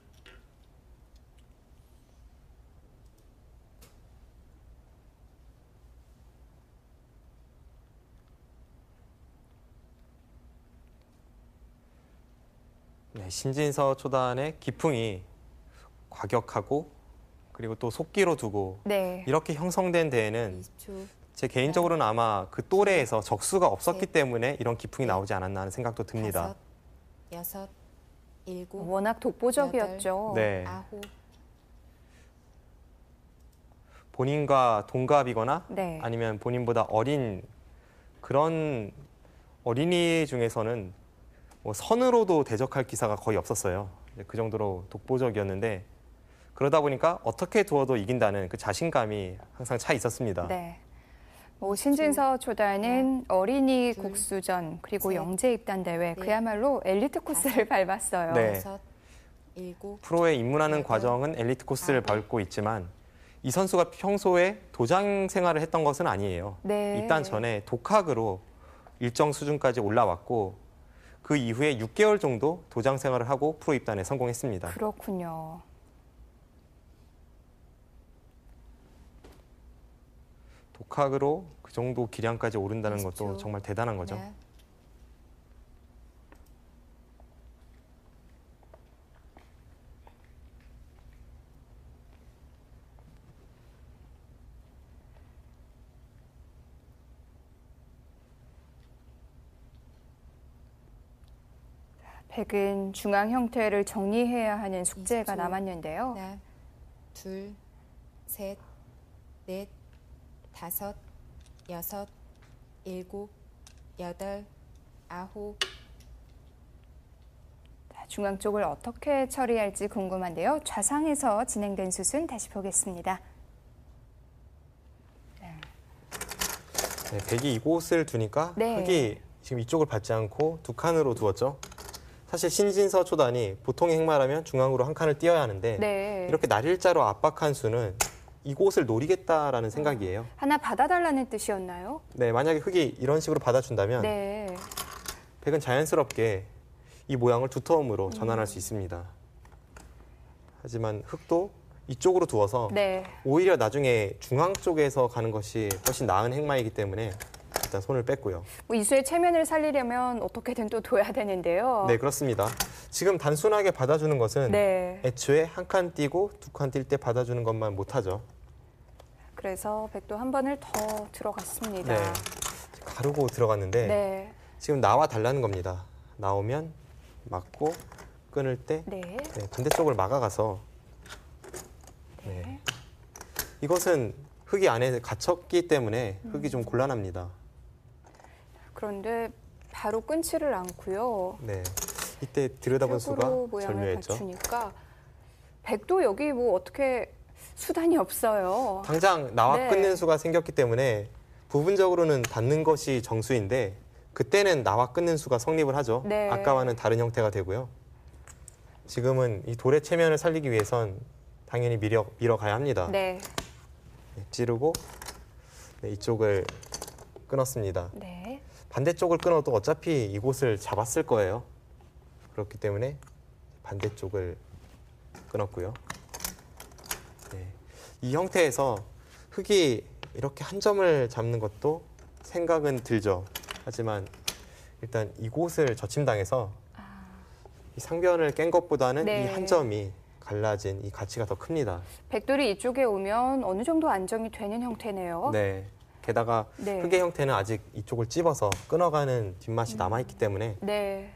네, 신진서 초단의 기풍이 과격하고 그리고 또 속기로 두고 네. 이렇게 형성된 데에는 20초. 제 개인적으로는 아마 그 또래에서 적수가 없었기 셋, 때문에 이런 기풍이 나오지 않았나 하는 생각도 듭니다. 다섯, 여섯, 일곱, 워낙 독보적이었죠. 네. 아홉. 본인과 동갑이거나 네. 아니면 본인보다 어린 그런 어린이 중에서는 뭐 선으로도 대적할 기사가 거의 없었어요. 그 정도로 독보적이었는데 그러다 보니까 어떻게 두어도 이긴다는 그 자신감이 항상 차 있었습니다. 네. 뭐 신진서 초단은 어린이 둘, 국수전 그리고 셋, 영재 입단 대회 넷, 그야말로 엘리트 코스를 밟았어요. 네. 여섯, 일곱. 프로에 입문하는 여덟, 과정은 엘리트 코스를 아홉. 밟고 있지만 이 선수가 평소에 도장 생활을 했던 것은 아니에요. 네. 입단 전에 독학으로 일정 수준까지 올라왔고 그 이후에 6개월 정도 도장 생활을 하고 프로 입단에 성공했습니다. 그렇군요. 독학으로 그 정도 기량까지 오른다는 20초. 것도 정말 대단한 거죠. 하나, 백은 중앙 형태를 정리해야 하는 숙제가 20초. 남았는데요. 하나, 둘, 셋, 넷, 다섯, 여섯, 일곱, 여덟, 아홉. 중앙 쪽을 어떻게 처리할지 궁금한데요. 좌상에서 진행된 숫은 다시 보겠습니다. 네, 백이 이곳을 두니까 네. 흙이 지금 이쪽을 받지 않고 두 칸으로 두었죠. 사실 신진서 초단이 보통의 행마라면 중앙으로 한 칸을 띄어야 하는데 네. 이렇게 날일자로 압박한 수는 이곳을 노리겠다라는 생각이에요. 하나 받아달라는 뜻이었나요? 네, 만약에 흙이 이런 식으로 받아준다면 네. 백은 자연스럽게 이 모양을 두터움으로 전환할 수 있습니다. 하지만 흙도 이쪽으로 두어서 네. 오히려 나중에 중앙 쪽에서 가는 것이 훨씬 나은 행마이기 때문에 일단 손을 뺐고요. 뭐 이수의 체면을 살리려면 어떻게든 또 둬야 되는데요. 네, 그렇습니다. 지금 단순하게 받아주는 것은 네. 애초에 한 칸 띄고 두 칸 뛸 때 받아주는 것만 못하죠. 그래서 백도 한 번을 더 들어갔습니다. 네. 가르고 들어갔는데 네. 지금 나와 달라는 겁니다. 나오면 막고 끊을 때 네. 네, 반대쪽을 막아가서 네. 이것은 흙이 안에 갇혔기 때문에 흙이 좀 곤란합니다. 그런데 바로 끊지를 않고요. 네. 이때 들여다본 수가 벽으로 모양을 절묘했죠. 갖추니까 백도 여기 뭐 어떻게 수단이 없어요. 당장 나와 네. 끊는 수가 생겼기 때문에 부분적으로는 닫는 것이 정수인데 그때는 나와 끊는 수가 성립을 하죠. 네. 아까와는 다른 형태가 되고요. 지금은 이 돌의 체면을 살리기 위해선 당연히 밀어가야 합니다. 네. 네, 찌르고 네, 이쪽을 끊었습니다. 네. 반대쪽을 끊어도 어차피 이곳을 잡았을 거예요. 그렇기 때문에 반대쪽을 끊었고요. 네. 이 형태에서 흙이 이렇게 한 점을 잡는 것도 생각은 들죠. 하지만 일단 이곳을 저침당해서 이 상변을 깬 것보다는 네. 이 한 점이 갈라진 이 가치가 더 큽니다. 백돌이 이쪽에 오면 어느 정도 안정이 되는 형태네요. 네. 게다가 네. 흙의 형태는 아직 이쪽을 찝어서 끊어가는 뒷맛이 남아있기 때문에 네.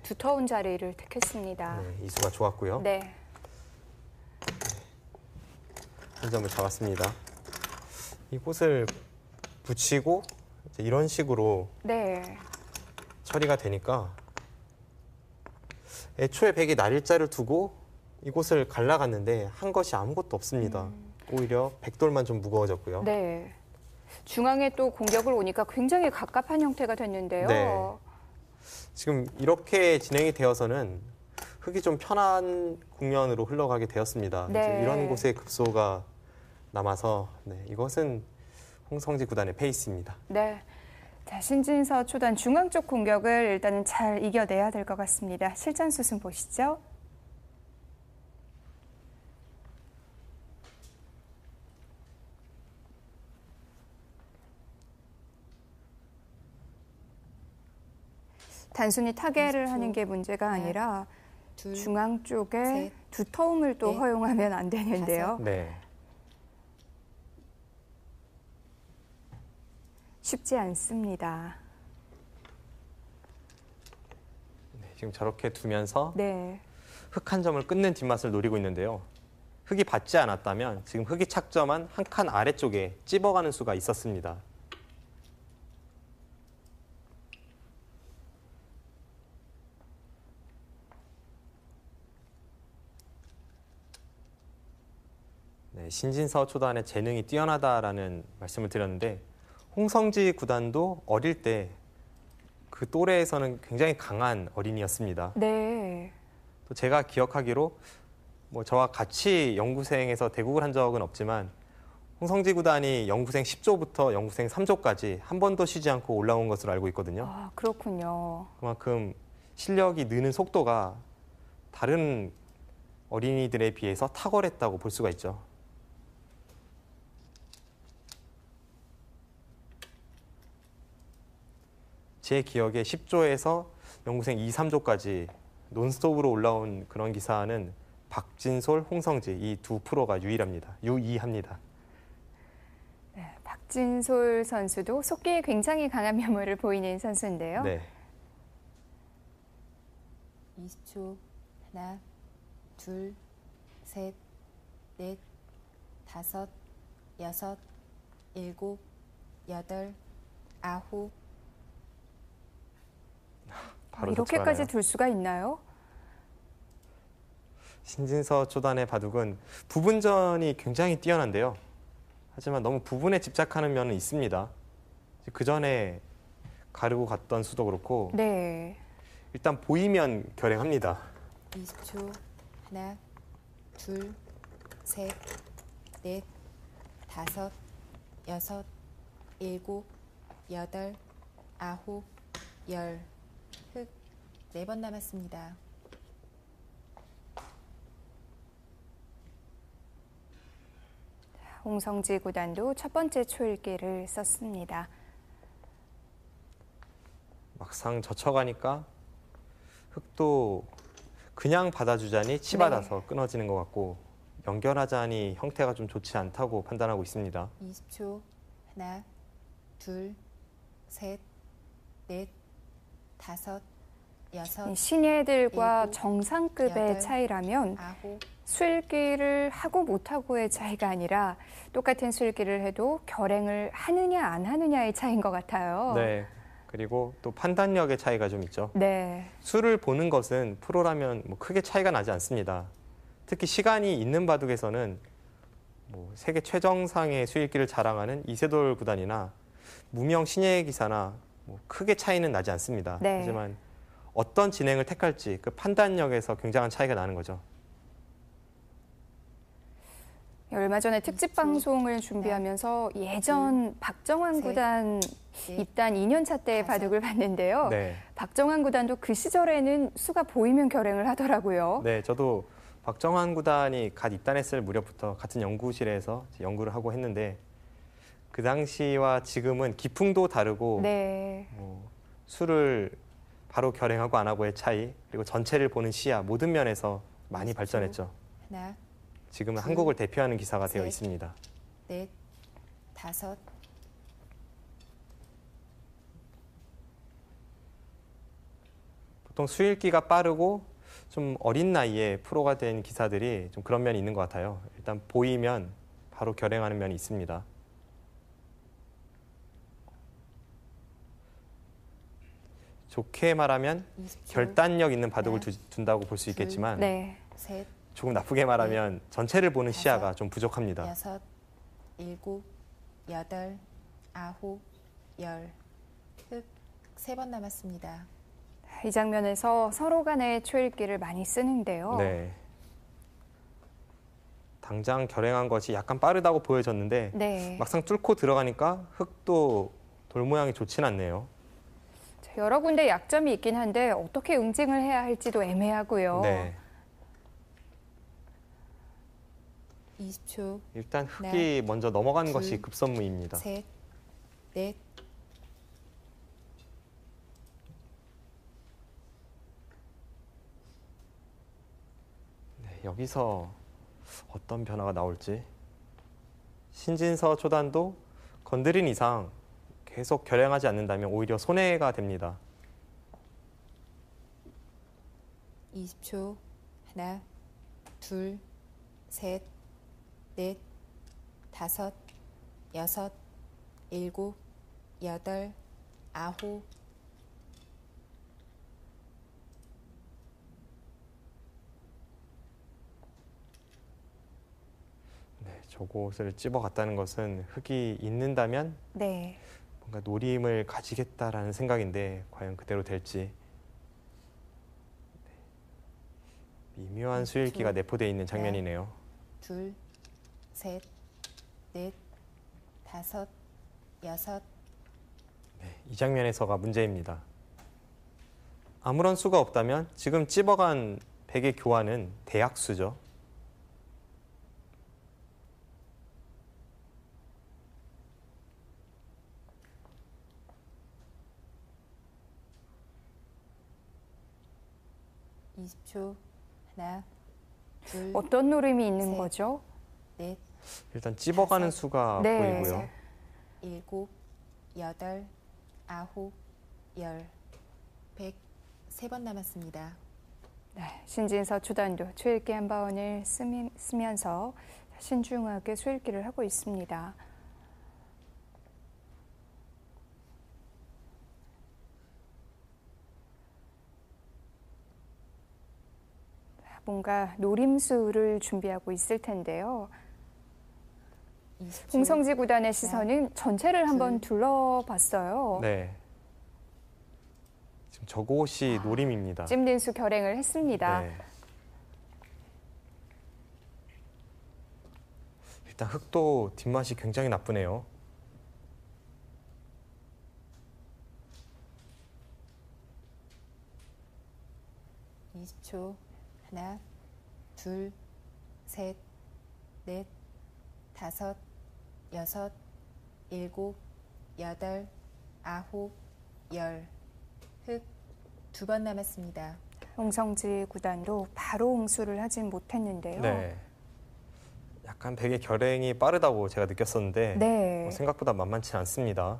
두터운 자리를 택했습니다. 네, 이수가 좋았고요. 네. 한 점을 잡았습니다. 이곳을 붙이고 이제 이런 식으로 네. 처리가 되니까 애초에 백이 날일자를 두고 이곳을 갈라갔는데 한 것이 아무것도 없습니다. 오히려 백돌만 좀 무거워졌고요. 네. 중앙에 또 공격을 오니까 굉장히 갑갑한 형태가 됐는데요. 네. 지금 이렇게 진행이 되어서는 흙이 좀 편한 국면으로 흘러가게 되었습니다. 네. 이제 이런 곳에 급소가 남아서 이것은 홍성지 구단의 페이스입니다. 네. 자, 신진서 초단 중앙 쪽 공격을 일단은 잘 이겨내야 될 것 같습니다. 실전 수순 보시죠. 단순히 타겟을 하는 게 문제가 아니라 중앙 쪽에 두터움을 또 허용하면 안 되는데요. 네. 쉽지 않습니다. 지금 저렇게 두면서 네. 흙 한 점을 끊는 뒷맛을 노리고 있는데요. 흙이 받지 않았다면 지금 흙이 착점한 한 칸 아래쪽에 찝어가는 수가 있었습니다. 네, 신진서 초단의 재능이 뛰어나다라는 말씀을 드렸는데 홍성지 구단도 어릴 때 그 또래에서는 굉장히 강한 어린이였습니다. 네. 또 제가 기억하기로 저와 같이 영구생에서 대국을 한 적은 없지만 홍성지 구단이 영구생 10조부터 영구생 3조까지 한 번도 쉬지 않고 올라온 것으로 알고 있거든요. 아, 그렇군요. 그만큼 실력이 느는 속도가 다른 어린이들에 비해서 탁월했다고 볼 수가 있죠. 제 기억에 10조에서 영구생 2, 3조까지 논스톱으로 올라온 그런 기사는 박진솔, 홍성지 이 두 프로가 유의합니다. 네, 박진솔 선수도 속기에 굉장히 강한 면모를 보이는 선수인데요. 네. 20초. 하나, 둘, 셋, 넷, 다섯, 여섯, 일곱, 여덟, 아홉. 바로 이렇게까지 도착하나요? 둘 수가 있나요? 신진서 초단의 바둑은 부분전이 굉장히 뛰어난데요. 하지만 너무 부분에 집착하는 면은 있습니다. 그 전에 가르고 갔던 수도 그렇고 네. 일단 보이면 결행합니다. 20초. 하나, 둘, 셋, 넷, 다섯, 여섯, 일곱, 여덟, 아홉, 열. 흙 4번 남았습니다. 홍성지 구단도 첫 번째 초읽기를 썼습니다. 막상 젖혀가니까 흙도 그냥 받아주자니 치받아서 끊어지는 것 같고 연결하자니 형태가 좀 좋지 않다고 판단하고 있습니다. 20초. 하나, 둘, 셋, 넷, 다섯, 여섯, 신예들과 일곱, 정상급의 여덟, 차이라면 아홉. 수읽기를 하고 못하고의 차이가 아니라 똑같은 수읽기를 해도 결행을 하느냐 안 하느냐의 차이인 것 같아요. 네. 그리고 또 판단력의 차이가 좀 있죠. 네. 수를 보는 것은 프로라면 크게 차이가 나지 않습니다. 특히 시간이 있는 바둑에서는 세계 최정상의 수읽기를 자랑하는 이세돌 구단이나 무명 신예 기사나 크게 차이는 나지 않습니다. 네. 하지만 어떤 진행을 택할지 그 판단력에서 굉장한 차이가 나는 거죠. 얼마 전에 특집 방송을 준비하면서 예전 박정환 구단 입단 2년차 때 바둑을 봤는데요. 네. 박정환 구단도 그 시절에는 수가 보이면 결행을 하더라고요. 네, 저도 박정환 구단이 갓 입단했을 무렵부터 같은 연구실에서 연구를 하고 했는데 그 당시와 지금은 기풍도 다르고 네. 수를 바로 결행하고 안 하고의 차이 그리고 전체를 보는 시야 모든 면에서 많이 발전했죠. 하나, 지금은 둘, 한국을 대표하는 기사가 되어 셋. 있습니다. 넷, 다섯. 보통 수읽기가 빠르고 좀 어린 나이에 프로가 된 기사들이 좀 그런 면이 있는 것 같아요. 일단 보이면 바로 결행하는 면이 있습니다. 좋게 말하면 20초. 결단력 있는 바둑을 네. 둔다고 볼 수 있겠지만 네. 셋, 조금 나쁘게 말하면 전체를 보는 다섯, 시야가 좀 부족합니다. 여섯, 일곱, 여덟, 아홉, 열. 흑, 3번 남았습니다. 이 장면에서 서로 간의 초읽기를 많이 쓰는데요. 네. 당장 결행한 것이 약간 빠르다고 보여졌는데 네. 막상 뚫고 들어가니까 흙도 돌 모양이 좋진 않네요. 여러 군데 약점이 있긴 한데 어떻게 응징을 해야 할지도 애매하고요. 네. 20초, 일단 흙이 먼저 넘어가는 둘, 것이 급선무입니다. 셋, 넷, 네, 여기서 어떤 변화가 나올지. 신진서 초단도 건드린 이상 계속 결행하지 않는다면 오히려 손해가 됩니다. 20초. 하나, 둘, 셋, 넷, 다섯, 여섯, 일곱, 여덟, 아홉. 네, 저곳을 찝어갔다는 것은 흙이 있는다면 네. 뭔가 노림을 가지겠다라는 생각인데 과연 그대로 될지. 네. 미묘한 수일기가 내포되어 있는 장면이네요. 둘, 셋, 넷, 다섯, 여섯. 네, 이 장면에서가 문제입니다. 아무런 수가 없다면 지금 찝어간 백의 교환은 대약수죠. 이 20초. 하나, 둘, 어떤 노림이 있는 셋. 거죠? 넷, 일단 찝어가는 다섯. 수가 네. 보이고요. 일곱, 여덟, 아홉, 열. 100. 3번 남았습니다. 네, 신진서 초단도 초읽기 한 번을 쓰면서 신중하게 초읽기를 하고 있습니다. 뭔가 노림수를 준비하고 있을 텐데요. 20초. 홍성지 구단의 시선은 전체를 한번 둘러봤어요. 네. 지금 저곳이 노림입니다. 찜린수 결행을 했습니다. 네. 일단 흙도 뒷맛이 굉장히 나쁘네요. 이 20초. 하나, 둘, 셋, 넷, 다섯, 여섯, 일곱, 여덟, 아홉, 열. 흑. 2번 남았습니다. 홍성지 구단도 바로 응수를 하진 못했는데요. 네. 약간 백의 결행이 빠르다고 제가 느꼈었는데 네. 생각보다 만만치 않습니다.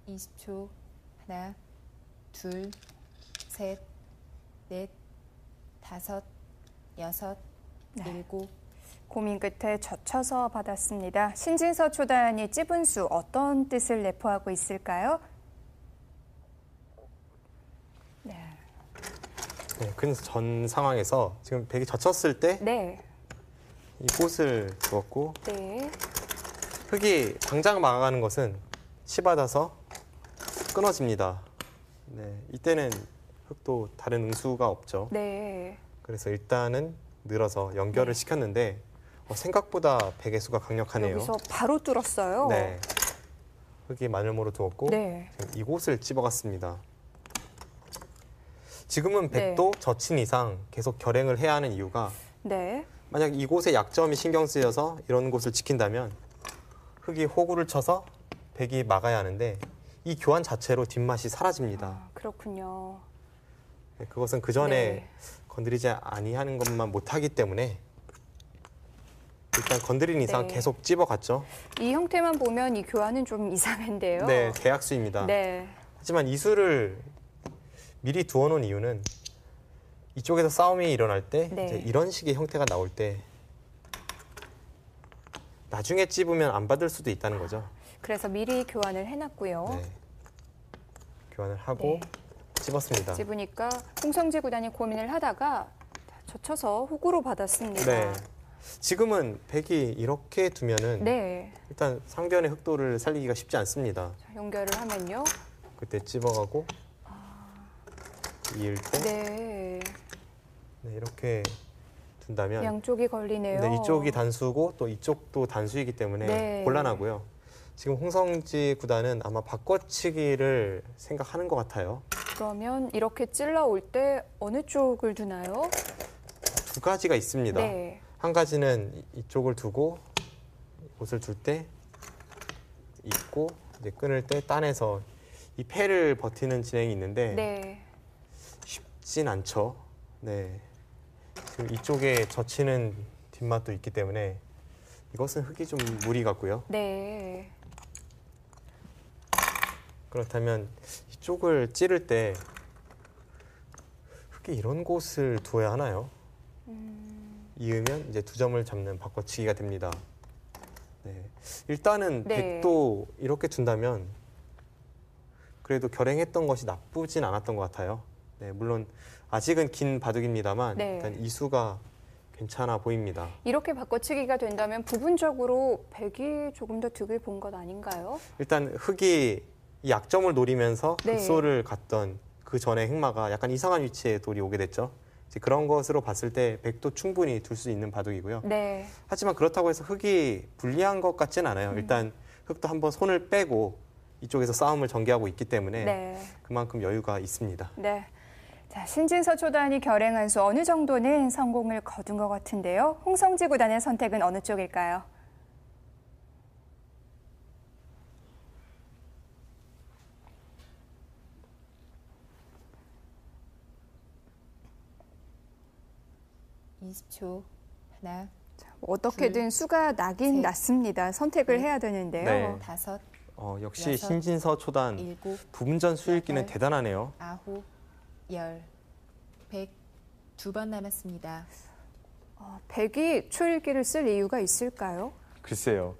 이 20초. 하나, 둘, 셋, 넷, 다섯, 여섯, 네. 일곱. 고민 끝에 젖혀서 받았습니다. 신진서 초단이 찝은 수 어떤 뜻을 내포하고 있을까요? 네. 네, 그래서 전 상황에서 지금 백이 젖혔을 때 네. 이 꽃을 두었고 네. 흙이 당장 막아가는 것은 치받아서 끊어집니다. 네, 이때는 흙도 다른 응수가 없죠. 네. 그래서 일단은 늘어서 연결을 시켰는데 생각보다 백의 수가 강력하네요. 여기서 바로 뚫었어요. 네, 흙이 마늘모로 두었고 네. 지금 이곳을 찝어갔습니다. 지금은 백도 젖힌 이상 계속 결행을 해야 하는 이유가 네. 만약 이곳에 약점이 신경 쓰여서 이런 곳을 지킨다면 흙이 호구를 쳐서 백이 막아야 하는데 이 교환 자체로 뒷맛이 사라집니다. 아, 그렇군요. 네, 그것은 그 전에 네. 건드리지 아니하는 것만 못하기 때문에 일단 건드린 이상 네. 계속 찝어갔죠. 이 형태만 보면 이 교환은 좀 이상한데요. 네, 대약수입니다. 네. 하지만 이 수를 미리 두어놓은 이유는 이쪽에서 싸움이 일어날 때 네. 이제 이런 식의 형태가 나올 때 나중에 찝으면 안 받을 수도 있다는 거죠. 그래서 미리 교환을 해놨고요. 네. 교환을 하고 네. 찝었습니다. 집으니까 홍성지 구단이 고민을 하다가 젖혀서 훅으로 받았습니다. 네. 지금은 백이 이렇게 두면은 네. 일단 상대원의 흑도를 살리기가 쉽지 않습니다. 자, 연결을 하면요. 그때 찝어가고 이을 때 네. 네, 이렇게 둔다면 양쪽이 걸리네요. 네, 이쪽이 단수고 또 이쪽도 단수이기 때문에 네. 곤란하고요. 지금 홍성지 구단은 아마 바꿔치기를 생각하는 것 같아요. 그러면 이렇게 찔러 올 때 어느 쪽을 두나요? 두 가지가 있습니다. 네. 한 가지는 이쪽을 두고 옷을 둘 때 입고 이제 끊을 때 따내서 이 패를 버티는 진행이 있는데 네. 쉽진 않죠. 네. 지금 이쪽에 젖히는 뒷맛도 있기 때문에 이것은 흙이 좀 무리 같고요. 네. 그렇다면 이쪽을 찌를 때 흙이 이런 곳을 두어야 하나요? 이으면 이제 두 점을 잡는 바꿔치기가 됩니다. 네. 일단은 네. 백도 이렇게 둔다면 그래도 결행했던 것이 나쁘진 않았던 것 같아요. 네, 물론 아직은 긴 바둑입니다만 네. 일단 이수가 괜찮아 보입니다. 이렇게 바꿔치기가 된다면 부분적으로 백이 조금 더 득을 본 것 아닌가요? 일단 흙이 이 약점을 노리면서 네. 극소를 갔던 그 전에 흑마가 약간 이상한 위치에 돌이 오게 됐죠. 이제 그런 것으로 봤을 때 백도 충분히 둘 수 있는 바둑이고요. 네. 하지만 그렇다고 해서 흙이 불리한 것 같진 않아요. 일단 흙도 한번 손을 빼고 이쪽에서 싸움을 전개하고 있기 때문에 네. 그만큼 여유가 있습니다. 네. 자, 신진서 초단이 결행한 수 어느 정도는 성공을 거둔 것 같은데요. 홍성지 구단의 선택은 어느 쪽일까요? (20초) 하나, 어떻게든 수가 나긴 셋, 났습니다. 선택을 넷, 해야 되는데요. 네. 다섯, 역시 여섯, 신진서 초단 일곱, 부분전 수읽기는 여덟, 대단하네요. 아홉, 열, 100, 2번 남았습니다. 백이 초읽기를 쓸 이유가 있을까요? 글쎄요.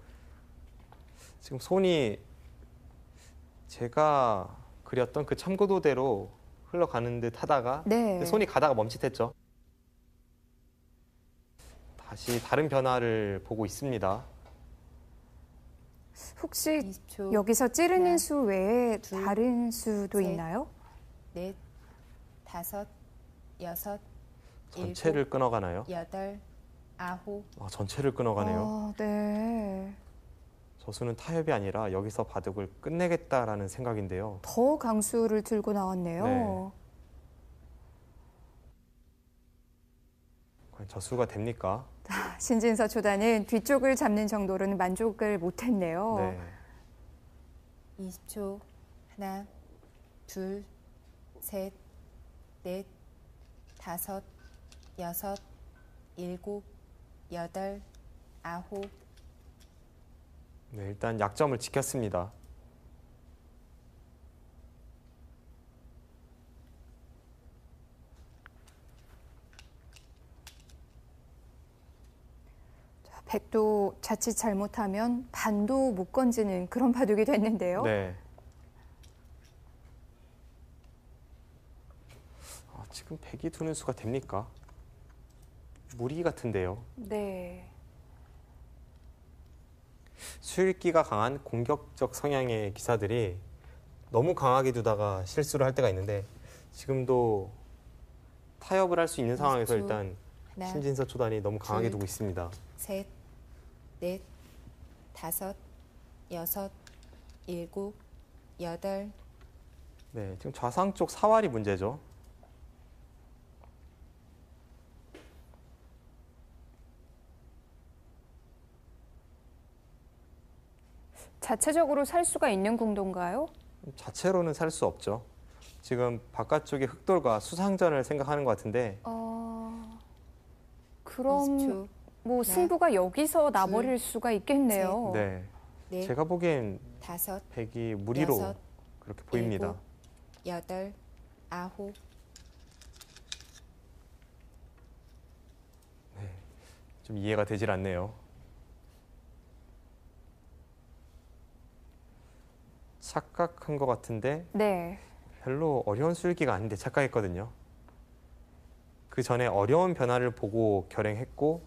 지금 손이 제가 그렸던 그 참고도대로 흘러가는 듯 하다가 네. 손이 가다가 멈칫했죠. 다시 다른 변화를 보고 있습니다. 혹시 20초, 여기서 찌르는 하나, 수 외에 둘, 다른 수도 셋, 있나요? 넷, 다섯, 여섯, 전체를 일곱, 끊어가나요? 여덟, 아홉, 전체를 끊어가네요. 네. 저 수는 타협이 아니라 여기서 바둑을 끝내겠다라는 생각인데요. 더 강수를 들고 나왔네요. 네. 과연 저 수가 됩니까? 신진서 초단은 뒤쪽을 잡는 정도로는 만족을 못했네요. 네. 20초, 하나, 둘, 셋, 넷, 다섯, 여섯, 일곱, 여덟, 아홉, 네, 일단 약점을 지켰습니다. 백도 자칫 잘못하면 반도 못 건지는 그런 바둑이 됐는데요. 네. 지금 백이 두는 수가 됩니까? 무리 같은데요. 네. 수읽기가 강한 공격적 성향의 기사들이 너무 강하게 두다가 실수를 할 때가 있는데 지금도 타협을 할 수 있는 상황에서 20초. 일단 하나, 신진서 초단이 너무 강하게 둘. 두고 있습니다. 셋, 넷, 다섯, 여섯, 일곱, 여덟, 네, 지금 좌상 쪽 사활이 문제죠. 자체적으로 살 수가 있는 궁도인가요? 자체로는 살 수 없죠. 지금 바깥쪽에 흑돌과 수상전을 생각하는 것 같은데 그럼 20초, 뭐 하나, 승부가 여기서 나버릴 수가 있겠네요. 네, 넷, 제가 보기엔 다섯, 백이 무리로 여섯, 그렇게 보입니다. 일곱, 여덟, 아홉, 좀 이해가 되질 않네요. 착각한 것 같은데 네. 별로 어려운 술기가 아닌데 착각했거든요. 그 전에 어려운 변화를 보고 결행했고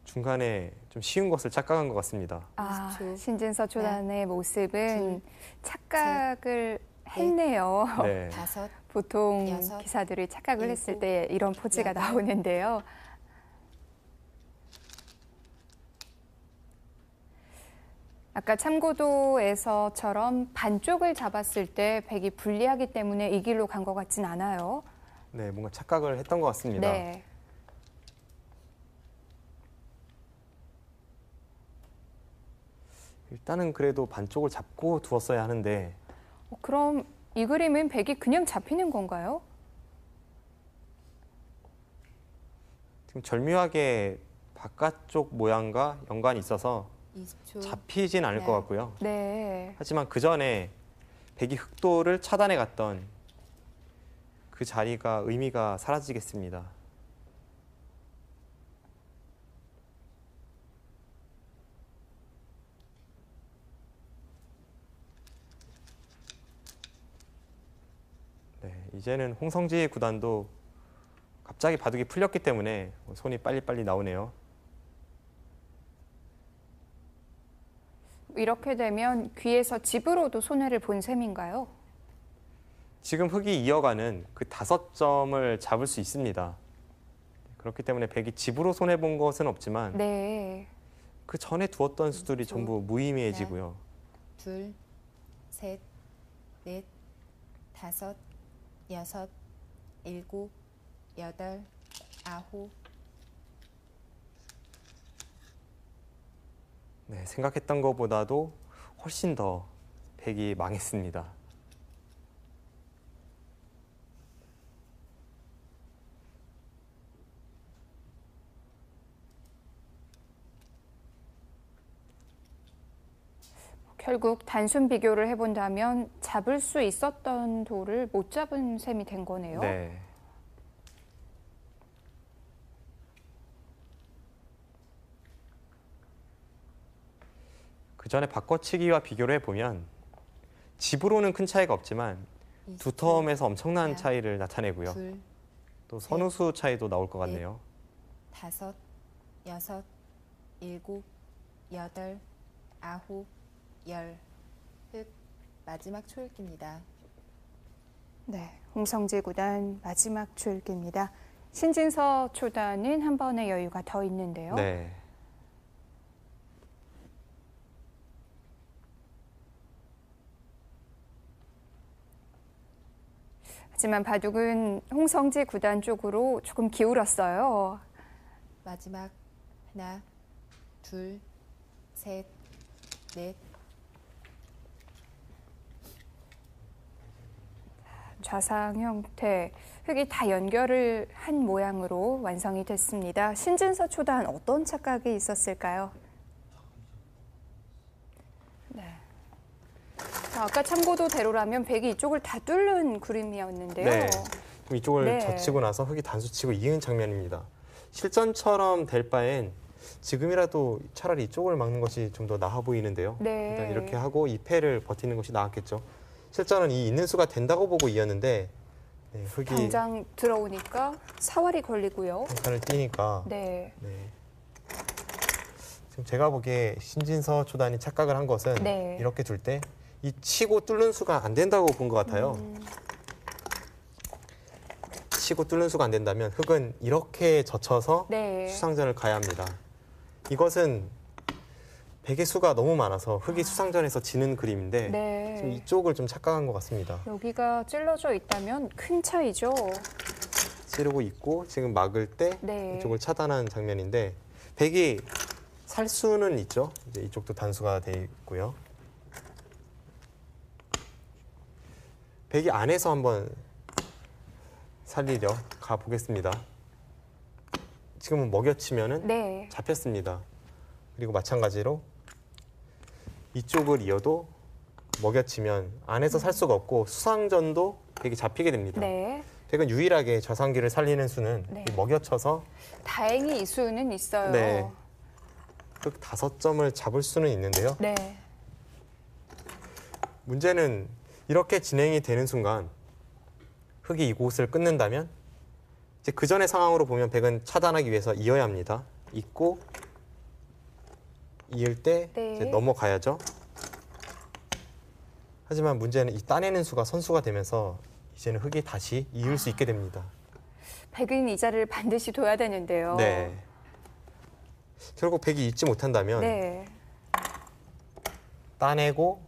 중간에 좀 쉬운 것을 착각한 것 같습니다. 아, 20초. 신진서 초단의 모습은 둘, 착각을 했네요. 네. 5, 보통 여섯, 기사들이 착각을 했을 일곱, 때 이런 포즈가 여덟. 나오는데요. 아까 참고도에서처럼 반쪽을 잡았을 때 백이 불리하기 때문에 이 길로 간 것 같진 않아요. 네, 뭔가 착각을 했던 것 같습니다. 네. 일단은 그래도 반쪽을 잡고 두었어야 하는데 그럼 이 그림은 백이 그냥 잡히는 건가요? 지금 절묘하게 바깥쪽 모양과 연관이 있어서 20초. 잡히진 않을 네. 것 같고요. 네. 하지만 그 전에 백이 흑도를 차단해 갔던 그 자리가 의미가 사라지겠습니다. 네, 이제는 홍성지 구단도 갑자기 바둑이 풀렸기 때문에 손이 빨리빨리 나오네요. 이렇게 되면 귀에서 집으로도 손해를 본 셈인가요? 지금 흑이 이어가는 그 5점을 잡을 수 있습니다. 그렇기 때문에 백이 집으로 손해본 것은 없지만 네. 그 전에 두었던 수들이 두, 전부 무의미해지고요. 둘, 셋, 넷, 5, 6, 7, 8, 9. 네, 생각했던 것보다도 훨씬 더 백이 망했습니다. 결국 단순 비교를 해본다면 잡을 수 있었던 돌을 못 잡은 셈이 된 거네요. 네. 그 전에 바꿔치기와 비교를 해보면 집으로는 큰 차이가 없지만 20초. 두터움에서 엄청난 야. 차이를 나타내고요. 둘, 또 선우수 차이도 나올 것 같네요. 5, 6, 7, 8, 9, 10. 흑 마지막 초읽기입니다. 네, 홍성지 구단 마지막 출기입니다. 신진서 초단은 한 번의 여유가 더 있는데요. 네. 하지만 바둑은 홍성지 구단 쪽으로 조금 기울었어요. 마지막 하나, 둘, 셋, 넷. 좌상 형태, 흙이 다 연결을 한 모양으로 완성이 됐습니다. 신진서 초단 어떤 착각이 있었을까요? 네. 자, 아까 참고도대로라면 백이 이쪽을 다 뚫는 그림이었는데요. 네. 그럼 이쪽을 네. 젖히고 나서 흙이 단수치고 이은 장면입니다. 실전처럼 될 바엔 지금이라도 차라리 이쪽을 막는 것이 좀 더 나아 보이는데요. 네. 일단 이렇게 하고 이 패를 버티는 것이 나았겠죠. 실전은 이 있는 수가 된다고 보고 이었는데 네, 흙이 당장 들어오니까 사활이 걸리고요. 평판을 띄니까 네. 네. 지금 제가 보기에 신진서 초단이 착각을 한 것은 네. 이렇게 둘 때 이 치고 뚫는 수가 안 된다고 본 것 같아요. 치고 뚫는 수가 안 된다면 흙은 이렇게 젖혀서 네. 수상전을 가야 합니다. 이것은 백의 수가 너무 많아서 흙이 수상전에서 지는 그림인데 네. 지금 이쪽을 좀 착각한 것 같습니다. 여기가 찔러져 있다면 큰 차이죠. 찌르고 있고 지금 막을 때 네. 이쪽을 차단한 장면인데 백이 살 수는 있죠. 이제 이쪽도 단수가 돼 있고요. 백이 안에서 한번 살리려 가 보겠습니다. 지금은 먹여치면은 네. 잡혔습니다. 그리고 마찬가지로 이쪽을 이어도 먹여치면 안에서 살 수가 없고 수상전도 백이 잡히게 됩니다. 네. 백은 유일하게 저상기를 살리는 수는 네. 먹여쳐서 다행히 이 수는 있어요. 네. 흑 5점을 잡을 수는 있는데요. 네. 문제는 이렇게 진행이 되는 순간 흑이 이곳을 끊는다면 이제 그 전의 상황으로 보면 백은 차단하기 위해서 이어야 합니다. 잇고 이을 때 네. 이제 넘어가야죠. 하지만 문제는 이 따내는 수가 선수가 되면서 이제는 흑이 다시 이을 수 있게 됩니다. 백은 이 자리를 반드시 둬야 되는데요. 네. 결국 백이 잊지 못한다면 네. 따내고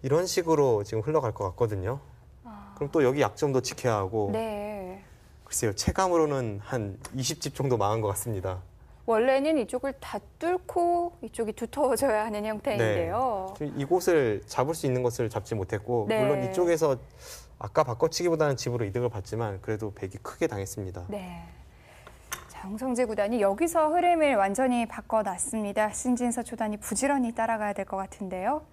이런 식으로 지금 흘러갈 것 같거든요. 그럼 또 여기 약점도 지켜야 하고 네. 글쎄요. 체감으로는 한 20집 정도 망한 것 같습니다. 원래는 이쪽을 다 뚫고 이쪽이 두터워져야 하는 형태인데요. 지금 이곳을 잡을 수 있는 것을 잡지 못했고 네. 물론 이쪽에서 아까 바꿔치기보다는 집으로 이득을 봤지만 그래도 백이 크게 당했습니다. 네. 자, 홍성재 구단이 여기서 흐름을 완전히 바꿔놨습니다. 신진서 초단이 부지런히 따라가야 될 것 같은데요.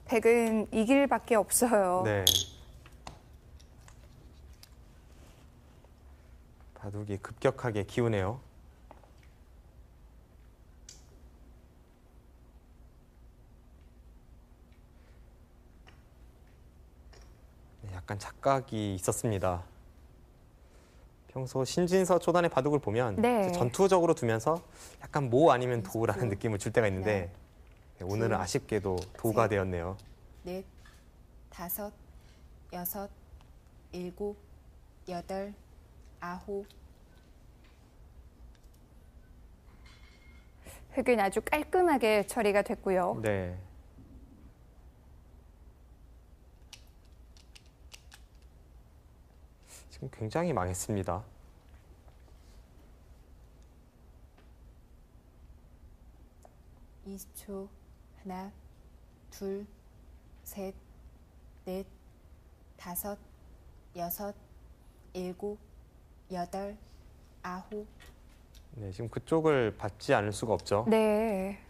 백은 이 길밖에 없어요. 네. 바둑이 급격하게 기우네요. 네, 약간 착각이 있었습니다. 평소 신진서 초단의 바둑을 보면 네. 전투적으로 두면서 약간 모 아니면 도라는 느낌을 줄 때가 있는데 네, 오늘은 아쉽게도 도가 되었네요. 넷, 다섯, 여섯, 일곱, 여덟, 아홉. 흑은 아주 깔끔하게 처리가 됐고요. 네. 지금 굉장히 망했습니다. 이십 초. 하나, 둘, 셋, 넷, 다섯, 여섯, 일곱, 여덟, 아홉. 네, 지금 그쪽을 받지 않을 수가 없죠. 네.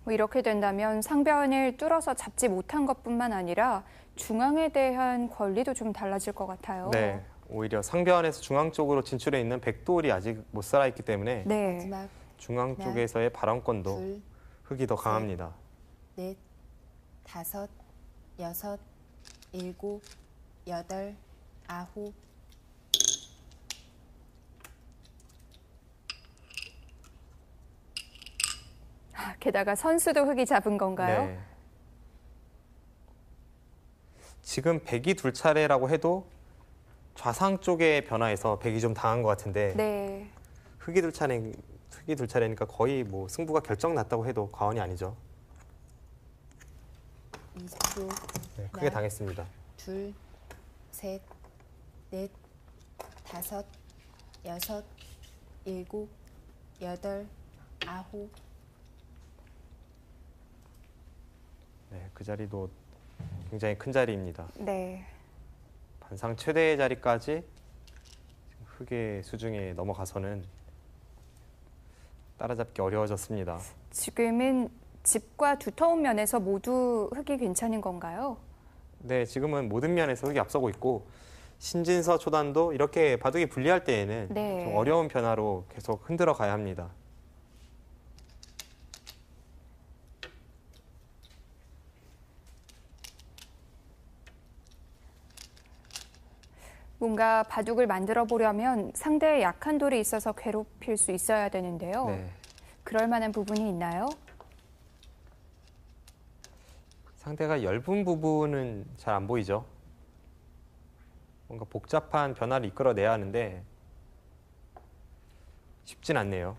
뭐 이렇게 된다면 상변을 뚫어서 잡지 못한 것뿐만 아니라 중앙에 대한 권리도 좀 달라질 것 같아요. 네, 오히려 상변에서 중앙 쪽으로 진출해 있는 백돌이 아직 못 살아있기 때문에 네. 마지막 중앙 쪽에서의 발언권도 둘, 흑이 더 강합니다. 넷, 다섯, 여섯, 일곱, 여덟, 아홉. 게다가 선수도 흑이 잡은 건가요? 네. 지금 백이 둘 차례라고 해도 좌상 쪽의 변화에서 백이 좀 당한 것 같은데 네. 흑이 둘 차례니까 거의 뭐 승부가 결정 났다고 해도 과언이 아니죠. 20초. 네, 크게 네. 당했습니다. 둘, 셋, 넷, 다섯, 여섯, 일곱, 여덟, 아홉. 네, 그 자리도 굉장히 큰 자리입니다. 네. 반상 최대의 자리까지 흑의 수중에 넘어가서는 따라잡기 어려워졌습니다. 지금은 집과 두터운 면에서 모두 흑이 괜찮은 건가요? 네, 지금은 모든 면에서 흑이 앞서고 있고 신진서 초단도 이렇게 바둑이 불리할 때에는 네. 좀 어려운 변화로 계속 흔들어 가야 합니다. 뭔가 바둑을 만들어 보려면 상대의 약한 돌이 있어서 괴롭힐 수 있어야 되는데요. 네. 그럴 만한 부분이 있나요? 상대가 엷은 부분은 잘 안 보이죠. 뭔가 복잡한 변화를 이끌어내야 하는데 쉽진 않네요.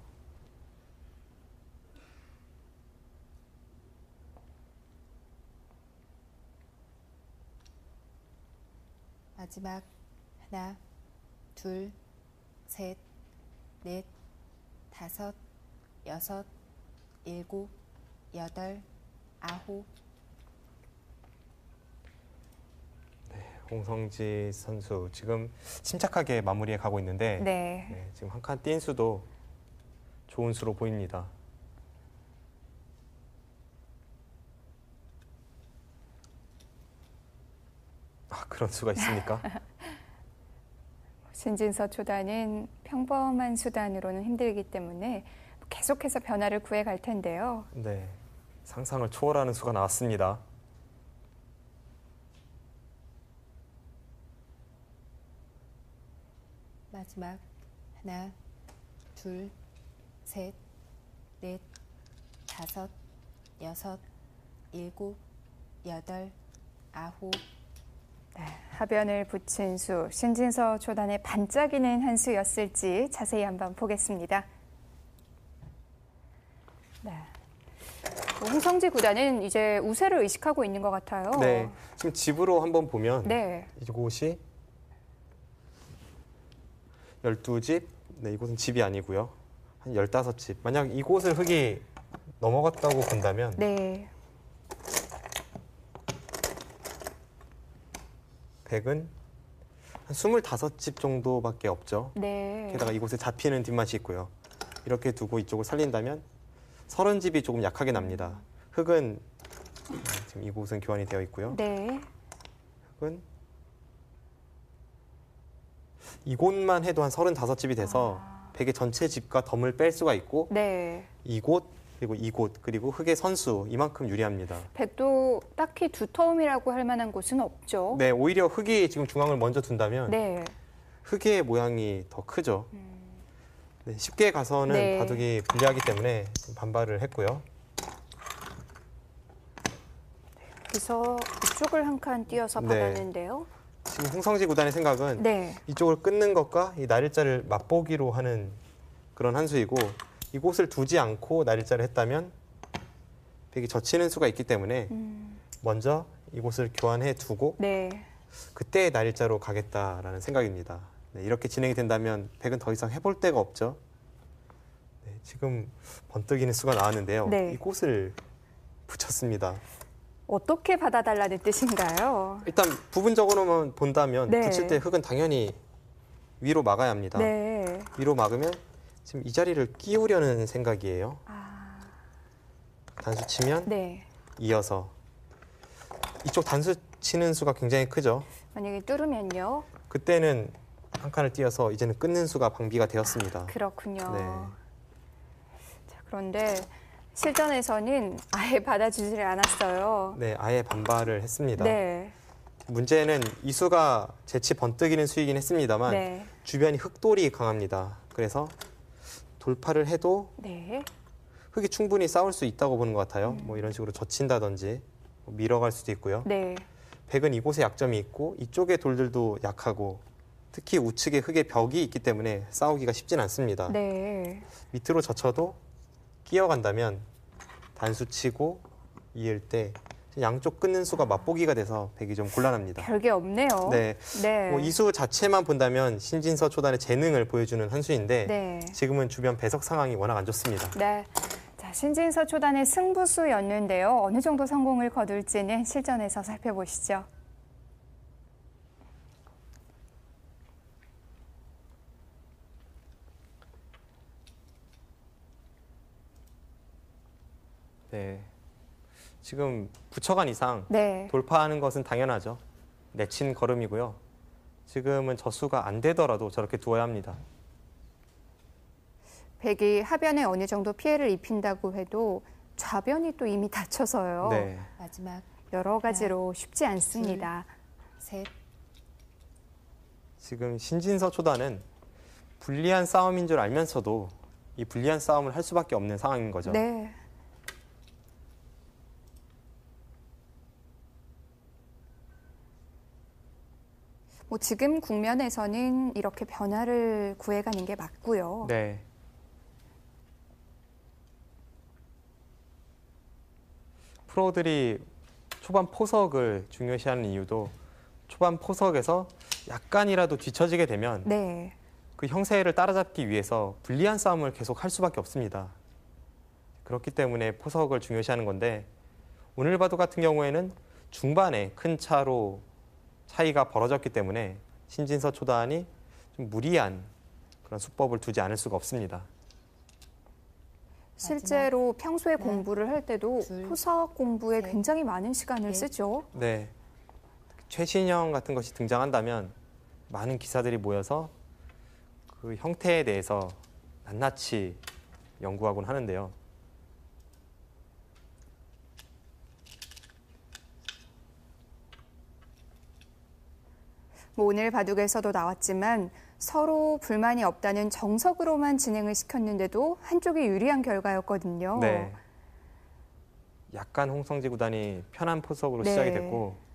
마지막 하나, 둘, 셋, 넷, 다섯, 여섯, 일곱, 여덟, 아홉. 홍성지 선수 지금 침착하게 마무리해 가고 있는데 네. 네, 지금 한 칸 뛴 수도 좋은 수로 보입니다. 아, 그런 수가 있습니까? 신진서 초단은 평범한 수단으로는 힘들기 때문에 계속해서 변화를 구해갈 텐데요. 네, 상상을 초월하는 수가 나왔습니다. 마지막 하나, 둘, 셋, 넷, 다섯, 여섯, 일곱, 여덟, 아홉. 네, 하변을 붙인 수, 신진서 초단의 반짝이는 한 수였을지 자세히 한번 보겠습니다. 네. 홍성지 구단은 이제 우세를 의식하고 있는 것 같아요. 네, 지금 집으로 한번 보면 네. 이곳이 12집, 네, 이곳은 집이 아니고요. 한 15집. 만약 이곳을 흙이 넘어갔다고 본다면 네. 백은 한 25집 정도밖에 없죠. 네. 게다가 이곳에 잡히는 뒷맛이 있고요. 이렇게 두고 이쪽을 살린다면 30집이 조금 약하게 납니다. 흙은 지금 이곳은 교환이 되어 있고요. 네. 흙은 이곳만 해도 한 35집이 돼서 백의 전체 집과 덤을 뺄 수가 있고 네. 이곳 그리고 이곳 그리고 흙의 선수 이만큼 유리합니다. 백도 딱히 두터움이라고 할 만한 곳은 없죠. 네, 오히려 흙이 지금 중앙을 먼저 둔다면 네. 흙의 모양이 더 크죠. 네, 쉽게 가서는 네. 바둑이 불리하기 때문에 좀 반발을 했고요. 그래서 이쪽을 한 칸 띄어서 네. 받았는데요. 지금 홍성지 구단의 생각은 네. 이쪽을 끊는 것과 이 날일자를 맛보기로 하는 그런 한 수이고 이곳을 두지 않고 날일자를 했다면 백이 젖히는 수가 있기 때문에 먼저 이곳을 교환해 두고 네. 그때 날일자로 가겠다라는 생각입니다. 네, 이렇게 진행이 된다면 백은 더 이상 해볼 데가 없죠. 네, 지금 번뜩이는 수가 나왔는데요. 네. 이곳을 붙였습니다. 어떻게 받아달라는 뜻인가요? 일단 부분적으로만 본다면 네. 붙일 때 흙은 당연히 위로 막아야 합니다. 네. 위로 막으면 지금 이 자리를 끼우려는 생각이에요. 단수 치면 네. 이어서 이쪽 단수 치는 수가 굉장히 크죠. 만약에 뚫으면요. 그때는 한 칸을 띄어서 이제는 끊는 수가 방비가 되었습니다. 그렇군요. 네. 자, 그런데 실전에서는 아예 받아주질 않았어요. 네, 아예 반발을 했습니다. 네. 문제는 이 수가 재치 번뜩이는 수이긴 했습니다만 네. 주변이 흙돌이 강합니다. 그래서 돌파를 해도 네. 흙이 충분히 싸울 수 있다고 보는 것 같아요. 뭐 이런 식으로 젖힌다든지 밀어갈 수도 있고요. 네. 백은 이곳에 약점이 있고 이쪽의 돌들도 약하고 특히 우측에 흙의 벽이 있기 때문에 싸우기가 쉽진 않습니다. 네. 밑으로 젖혀도 끼어간다면 단수 치고 이을 때 양쪽 끊는 수가 맛보기가 돼서 백이 좀 곤란합니다. 별게 없네요. 네. 네. 이 수 자체만 본다면 신진서 초단의 재능을 보여주는 한 수인데 네. 지금은 주변 배석 상황이 워낙 안 좋습니다. 네. 자, 신진서 초단의 승부수였는데요. 어느 정도 성공을 거둘지는 실전에서 살펴보시죠. 네. 지금 부처간 이상 네. 돌파하는 것은 당연하죠. 내친 걸음이고요. 지금은 저수가 안 되더라도 저렇게 두어야 합니다. 백이 하변에 어느 정도 피해를 입힌다고 해도 좌변이 또 이미 다쳐서요. 네. 마지막 여러 가지로 쉽지 않습니다. 셋, 지금 신진서 초단은 불리한 싸움인 줄 알면서도 이 불리한 싸움을 할 수밖에 없는 상황인 거죠. 네. 뭐 지금 국면에서는 이렇게 변화를 구해가는 게 맞고요. 네. 프로들이 초반 포석을 중요시하는 이유도 초반 포석에서 약간이라도 뒤처지게 되면 네. 그 형세를 따라잡기 위해서 불리한 싸움을 계속 할 수밖에 없습니다. 그렇기 때문에 포석을 중요시하는 건데 오늘 바둑 같은 경우에는 중반에 큰 차로 차이가 벌어졌기 때문에 신진서 초단이 좀 무리한 그런 수법을 두지 않을 수가 없습니다. 실제로 평소에 공부를 할 때도 둘, 포석 공부에 셋, 굉장히 많은 시간을 넷. 쓰죠. 네. 최신형 같은 것이 등장한다면 많은 기사들이 모여서 그 형태에 대해서 낱낱이 연구하곤 하는데요. 오늘 바둑에서도 나왔지만 서로 불만이 없다는 정석으로만 진행을 시켰는데도 한쪽이 유리한 결과였거든요. 네. 약간 홍성지 구단이 편한 포석으로 네. 시작이 됐고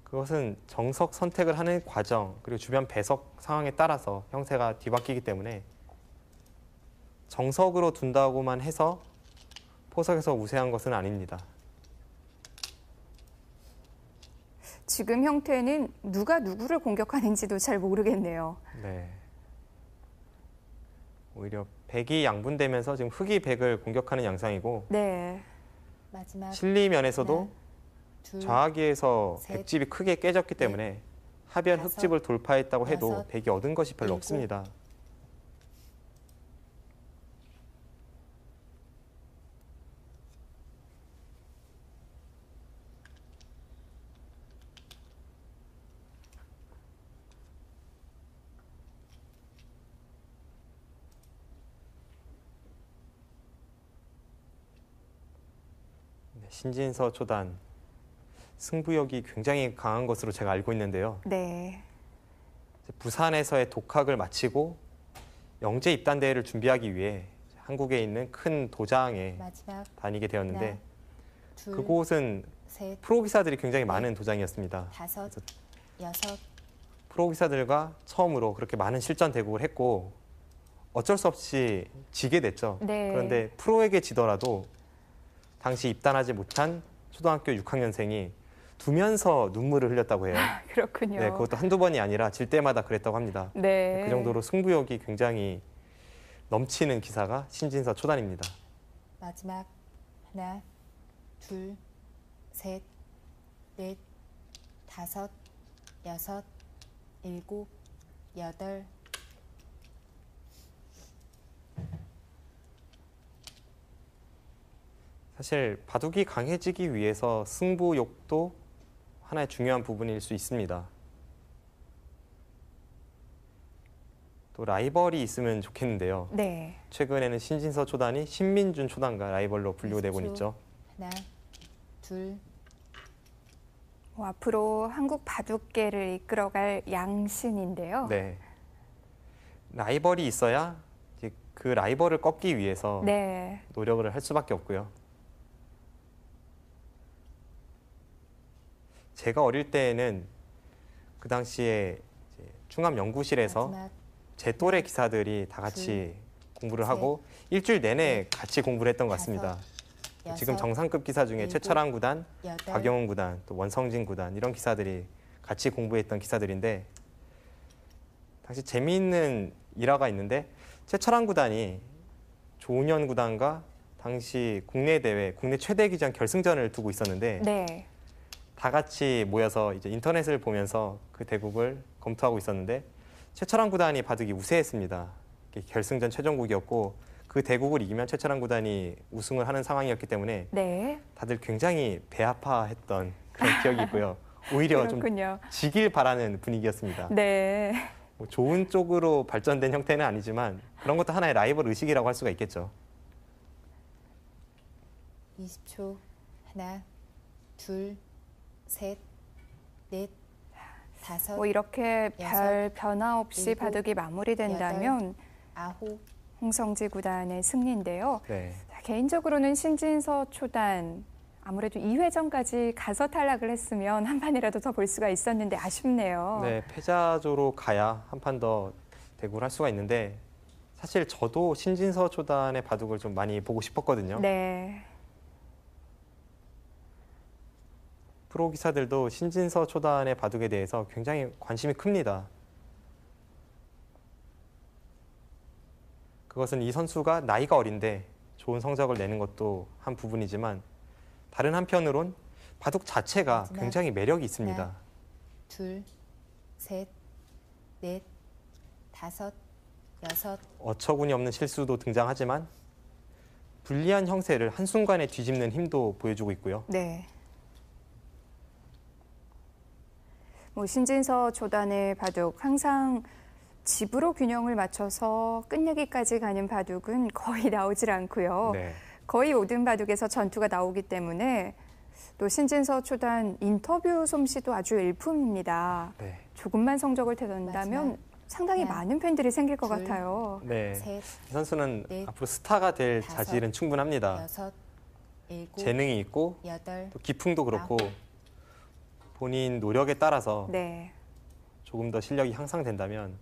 그것은 정석 선택을 하는 과정 그리고 주변 배석 상황에 따라서 형태가 뒤바뀌기 때문에 정석으로 둔다고만 해서 포석에서 우세한 것은 아닙니다. 지금 형태는 누가 누구를 공격하는지도 잘 모르겠네요. 네. 오히려 백이 양분되면서 지금 흑이 백을 공격하는 양상이고 네. 마지막 실리 면에서도 하나, 둘, 좌하기에서 셋, 백집이 크게 깨졌기 때문에 하변 다섯, 흑집을 돌파했다고 해도 여섯, 백이 얻은 것이 별로 일곱, 없습니다. 신진서 초단 승부욕이 굉장히 강한 것으로 제가 알고 있는데요. 네. 부산에서의 독학을 마치고 영재 입단 대회를 준비하기 위해 한국에 있는 큰 도장에 마지막 다니게 되었는데 하나, 둘, 그곳은 셋, 프로 기사들이 굉장히 많은 도장이었습니다. 다섯, 여섯, 프로 기사들과 처음으로 그렇게 많은 실전 대국을 했고 어쩔 수 없이 지게 됐죠. 네. 그런데 프로에게 지더라도 당시 입단하지 못한 초등학교 6학년생이 두면서 눈물을 흘렸다고 해요. 그렇군요. 네, 그것도 한두 번이 아니라 질 때마다 그랬다고 합니다. 네. 그 정도로 승부욕이 굉장히 넘치는 기사가 신진서 초단입니다. 마지막 하나, 둘, 셋, 넷, 다섯, 여섯, 일곱, 여덟. 사실 바둑이 강해지기 위해서 승부욕도 하나의 중요한 부분일 수 있습니다. 또 라이벌이 있으면 좋겠는데요. 네. 최근에는 신진서 초단이 신민준 초단과 라이벌로 분류되곤 20초. 있죠. 하나, 둘, 앞으로 한국 바둑계를 이끌어갈 양신인데요. 네. 라이벌이 있어야 이제 그 라이벌을 꺾기 위해서 네. 노력을 할 수밖에 없고요. 제가 어릴 때에는 그 당시에 이제 충암연구실에서 마지막 제 또래 기사들이 다 같이 공부를 하고 일주일 내내 같이 공부를 했던 것 같습니다. 여섯, 지금 정상급 기사 중에 일곱, 최철환 구단, 여덟, 박영훈 구단, 또 원성진 구단 이런 기사들이 같이 공부했던 기사들인데 당시 재미있는 일화가 있는데 최철환 구단이 조은현 구단과 당시 국내 대회, 국내 최대 기전 결승전을 두고 있었는데 네. 다 같이 모여서 이제 인터넷을 보면서 그 대국을 검토하고 있었는데 최철환 구단이 바둑이 우세했습니다. 결승전 최종국이었고 그 대국을 이기면 최철환 구단이 우승을 하는 상황이었기 때문에 네. 다들 굉장히 배 아파했던 그런 기억이 있고요. 오히려 좀 그렇군요. 지길 바라는 분위기였습니다. 네. 뭐 좋은 쪽으로 발전된 형태는 아니지만 그런 것도 하나의 라이벌 의식이라고 할 수가 있겠죠. 20초. 하나, 둘, 셋, 넷, 다섯, 뭐 이렇게 별 여섯, 변화 없이 일곱, 바둑이 마무리된다면 아홉, 홍성지 구단의 승리인데요. 네. 자, 개인적으로는 신진서 초단 아무래도 2회전까지 가서 탈락을 했으면 한 판이라도 더 볼 수가 있었는데 아쉽네요. 네, 패자조로 가야 한 판 더 대구를 할 수가 있는데 사실 저도 신진서 초단의 바둑을 좀 많이 보고 싶었거든요. 네. 프로 기사들도 신진서 초단의 바둑에 대해서 굉장히 관심이 큽니다. 그것은 이 선수가 나이가 어린데 좋은 성적을 내는 것도 한 부분이지만 다른 한편으론 바둑 자체가 마지막. 굉장히 매력이 있습니다. 하나. 둘, 셋, 넷, 다섯, 여섯, 어처구니 없는 실수도 등장하지만 불리한 형세를 한순간에 뒤집는 힘도 보여주고 있고요. 네. 신진서 초단의 바둑 항상 집으로 균형을 맞춰서 끝내기까지 가는 바둑은 거의 나오질 않고요. 네. 거의 모든 바둑에서 전투가 나오기 때문에 또 신진서 초단 인터뷰 솜씨도 아주 일품입니다. 네. 조금만 성적을 대단다면 마지막. 상당히 하나, 많은 팬들이 생길 것 둘, 같아요. 네. 셋, 이 선수는 넷, 앞으로 스타가 될 다섯, 자질은 충분합니다. 여섯, 일곱, 재능이 있고 여덟, 또 기풍도 그렇고 아홉. 본인 노력에 따라서 네. 조금 더 실력이 향상된다면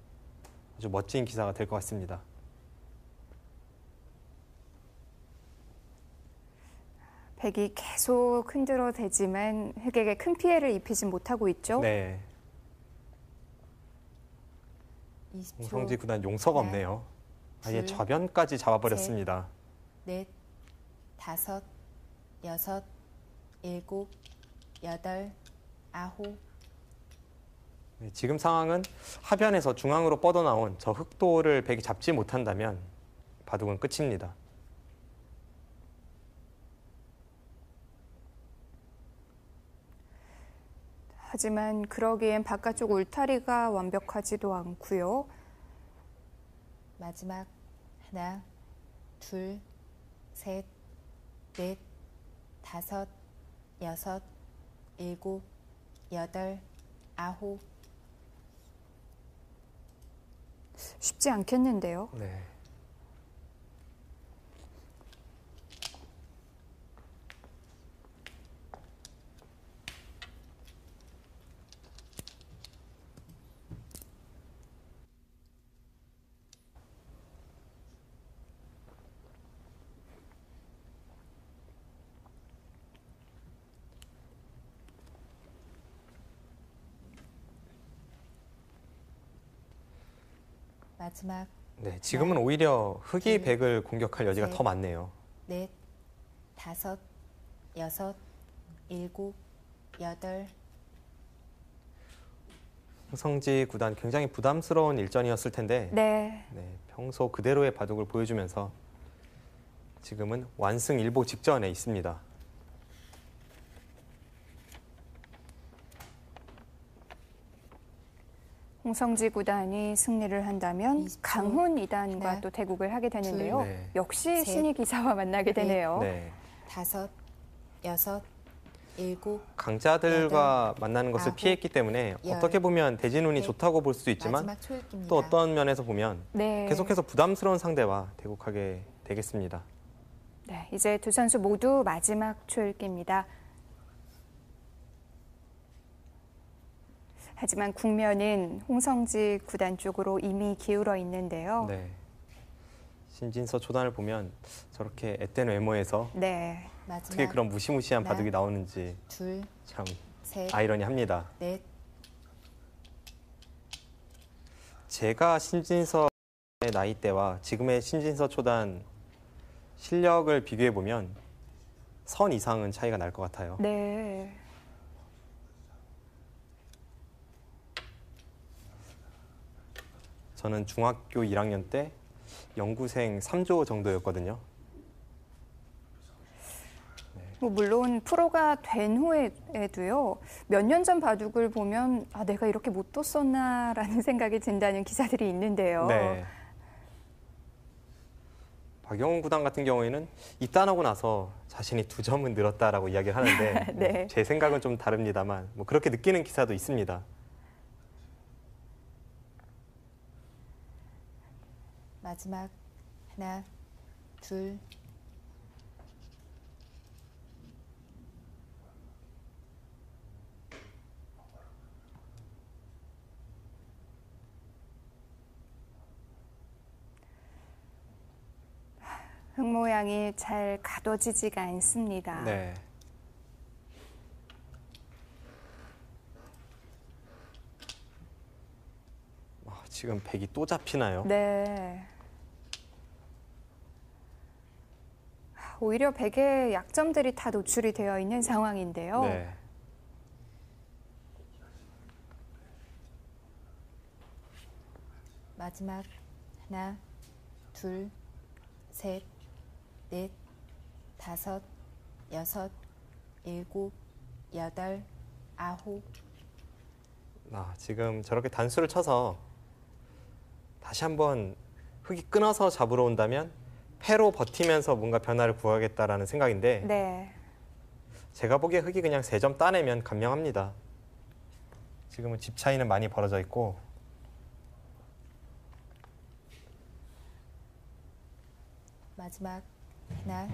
아주 멋진 기사가 될 것 같습니다. 백이 계속 흔들어대지만 흑에게 큰 피해를 입히진 못하고 있죠. 네. 20초, 홍성지 구단 용서가 하나, 없네요. 아예 둘, 좌변까지 잡아버렸습니다. 넷, 다섯, 여섯, 일곱, 여덟, 아홉. 네, 지금 상황은 하변에서 중앙으로 뻗어나온 저 흑도를 백이 잡지 못한다면 바둑은 끝입니다. 하지만 그러기엔 바깥쪽 울타리가 완벽하지도 않고요. 마지막 하나, 둘, 셋, 넷, 다섯, 여섯, 일곱, 여덟, 아홉. 쉽지 않겠는데요. 네. 마지막 네, 지금은 오히려 흑이 둘, 백을 공격할 여지가 셋. 더 많네요. 넷, 다섯, 여섯, 일곱, 여덟. 홍성지 구단 굉장히 부담스러운 일전이었을 텐데 네. 네, 평소 그대로의 바둑을 보여주면서 지금은 완승일보 직전에 있습니다. 홍성지 구단이 승리를 한다면 20초. 강훈 2단과 하나, 또 대국을 하게 되는데요. 둘, 네. 역시 셋, 신의 기사와 만나게 되네요. 네, 다섯, 여섯, 일곱, 강자들과 만나는 것을 아홉, 피했기 때문에 열, 어떻게 보면 대진운이 백. 좋다고 볼 수도 있지만 마지막 초읽기입니다. 또 어떤 면에서 보면 네. 계속해서 부담스러운 상대와 대국하게 되겠습니다. 네, 이제 두 선수 모두 마지막 초읽기입니다. 하지만 국면은 홍성지 구단 쪽으로 이미 기울어 있는데요. 네. 신진서 초단을 보면 저렇게 앳된 외모에서 네. 마지막 어떻게 그런 무시무시한 하나, 바둑이 나오는지 둘, 참 셋, 아이러니합니다. 넷, 제가 신진서의 나이대와 지금의 신진서 초단 실력을 비교해 보면 선 이상은 차이가 날 것 같아요. 네. 저는 중학교 1학년 때 연구생 3조 정도였거든요. 물론 프로가 된 후에도요. 몇 년 전 바둑을 보면 아, 내가 이렇게 못 뒀었나라는 생각이 든다는 기사들이 있는데요. 네. 박영훈 구단 같은 경우에는 입단하고 나서 자신이 2점은 늘었다라고 이야기를 하는데 네. 제 생각은 좀 다릅니다만 뭐 그렇게 느끼는 기사도 있습니다. 마지막 하나, 둘, 흙 모양이 잘 가둬지지가 않습니다. 네. 지금 백이 또 잡히나요? 네. 오히려 백의 약점들이 다 노출이 되어 있는 상황인데요. 네. 마지막 하나, 둘, 셋, 넷, 다섯, 여섯, 일곱, 여덟, 아홉. 지금 저렇게 단수를 쳐서 다시 한번 흙이 끊어서 잡으러 온다면 패로 버티면서 뭔가 변화를 구하겠다라는 생각인데 네. 제가 보기에 흙이 그냥 3점 따내면 감명합니다. 지금은 집 차이는 많이 벌어져 있고 마지막 하나,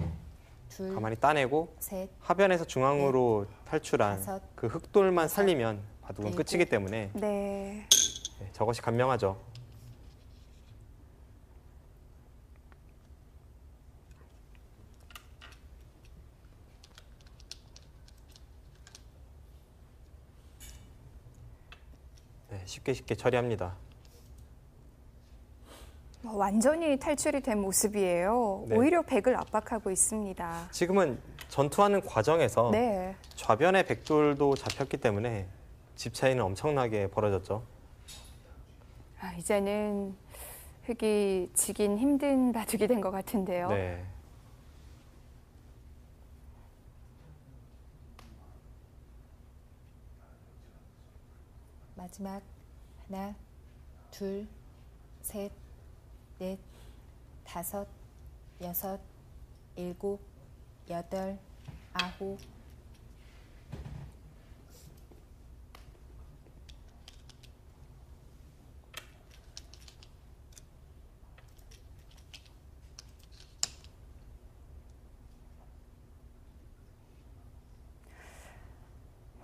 둘, 가만히 따내고 셋, 하변에서 중앙으로 탈출한 다섯, 그 흙돌만 살리면 바둑은 일곱. 끝이기 때문에 네. 저것이 감명하죠. 네, 쉽게 처리합니다. 완전히 탈출이 된 모습이에요. 네. 오히려 백을 압박하고 있습니다. 지금은 전투하는 과정에서 네. 좌변의 백돌도 잡혔기 때문에 집 차이는 엄청나게 벌어졌죠. 이제는 흙이 지긴 힘든 바둑이 된 것 같은데요. 네. 마지막 하나, 둘, 셋, 넷, 다섯, 여섯, 일곱, 여덟, 아홉.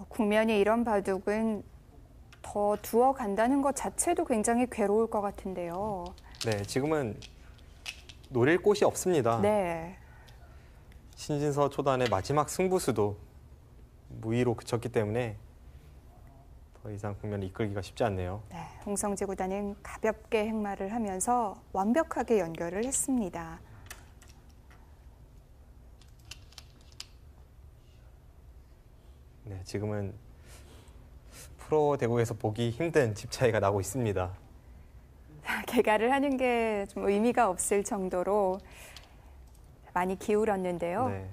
국면이 이런 바둑은 더 두어 간다는 것 자체도 굉장히 괴로울 것 같은데요. 네, 지금은 노릴 곳이 없습니다. 네. 신진서 초단의 마지막 승부수도 무위로 그쳤기 때문에 더 이상 국면을 이끌기가 쉽지 않네요. 네. 홍성지 구단은 가볍게 행마를 하면서 완벽하게 연결을 했습니다. 네, 지금은 프로 대국에서 보기 힘든 집 차이가 나고 있습니다. 개가를 하는 게 좀 의미가 없을 정도로 많이 기울었는데요. 네.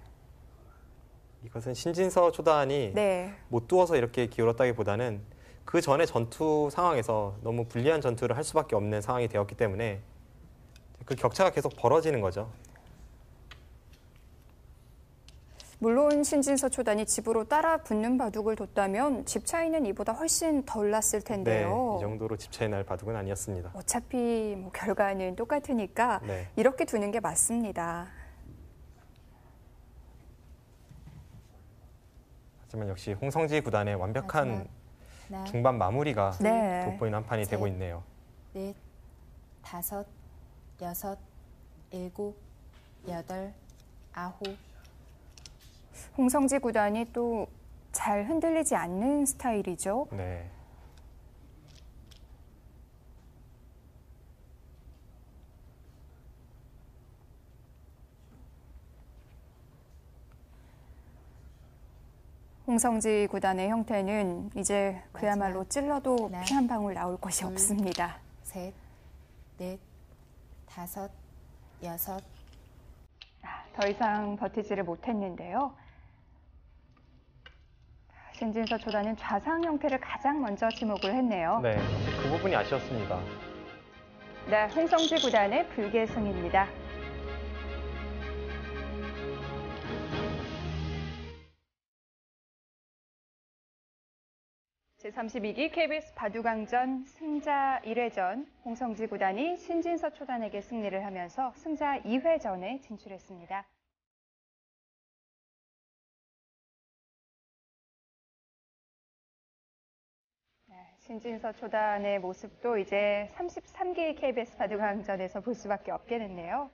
이것은 신진서 초단이 네. 못 두어서 이렇게 기울었다기보다는 그 전에 전투 상황에서 너무 불리한 전투를 할 수밖에 없는 상황이 되었기 때문에 그 격차가 계속 벌어지는 거죠. 물론 신진서 초단이 집으로 따라 붙는 바둑을 뒀다면 집 차이는 이보다 훨씬 덜 났을 네, 텐데요. 이 정도로 집 차이 날 바둑은 아니었습니다. 어차피 뭐 결과는 똑같으니까 네. 이렇게 두는 게 맞습니다. 하지만 역시 홍성지 구단의 완벽한 마지막 하나, 중반 마무리가 네. 돋보이는 한 판이 셋. 되고 있네요. 넷, 다섯, 여섯, 일곱, 여덟, 아홉. 홍성지 구단이 또 잘 흔들리지 않는 스타일이죠. 네. 홍성지 구단의 형태는 이제 그야말로 찔러도 하나, 피 한 방울 나올 곳이 둘, 없습니다. 셋, 넷, 다섯, 여섯. 더 이상 버티지를 못했는데요. 신진서 초단은 좌상 형태를 가장 먼저 지목을 했네요. 네, 그 부분이 아쉬웠습니다. 네, 홍성지 구단의 불계승입니다. 제32기 KBS 바둑왕전 승자 1회전 홍성지 구단이 신진서 초단에게 승리를 하면서 승자 2회전에 진출했습니다. 신진서 초단의 모습도 이제 33기 KBS 바둑왕전에서 볼 수밖에 없게 됐네요.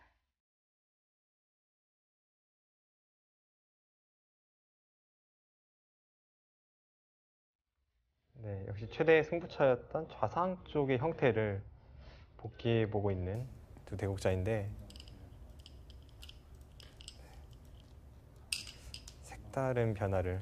네, 역시 최대의 승부처였던 좌상 쪽의 형태를 복귀해보고 있는 두 대국자인데 색다른 변화를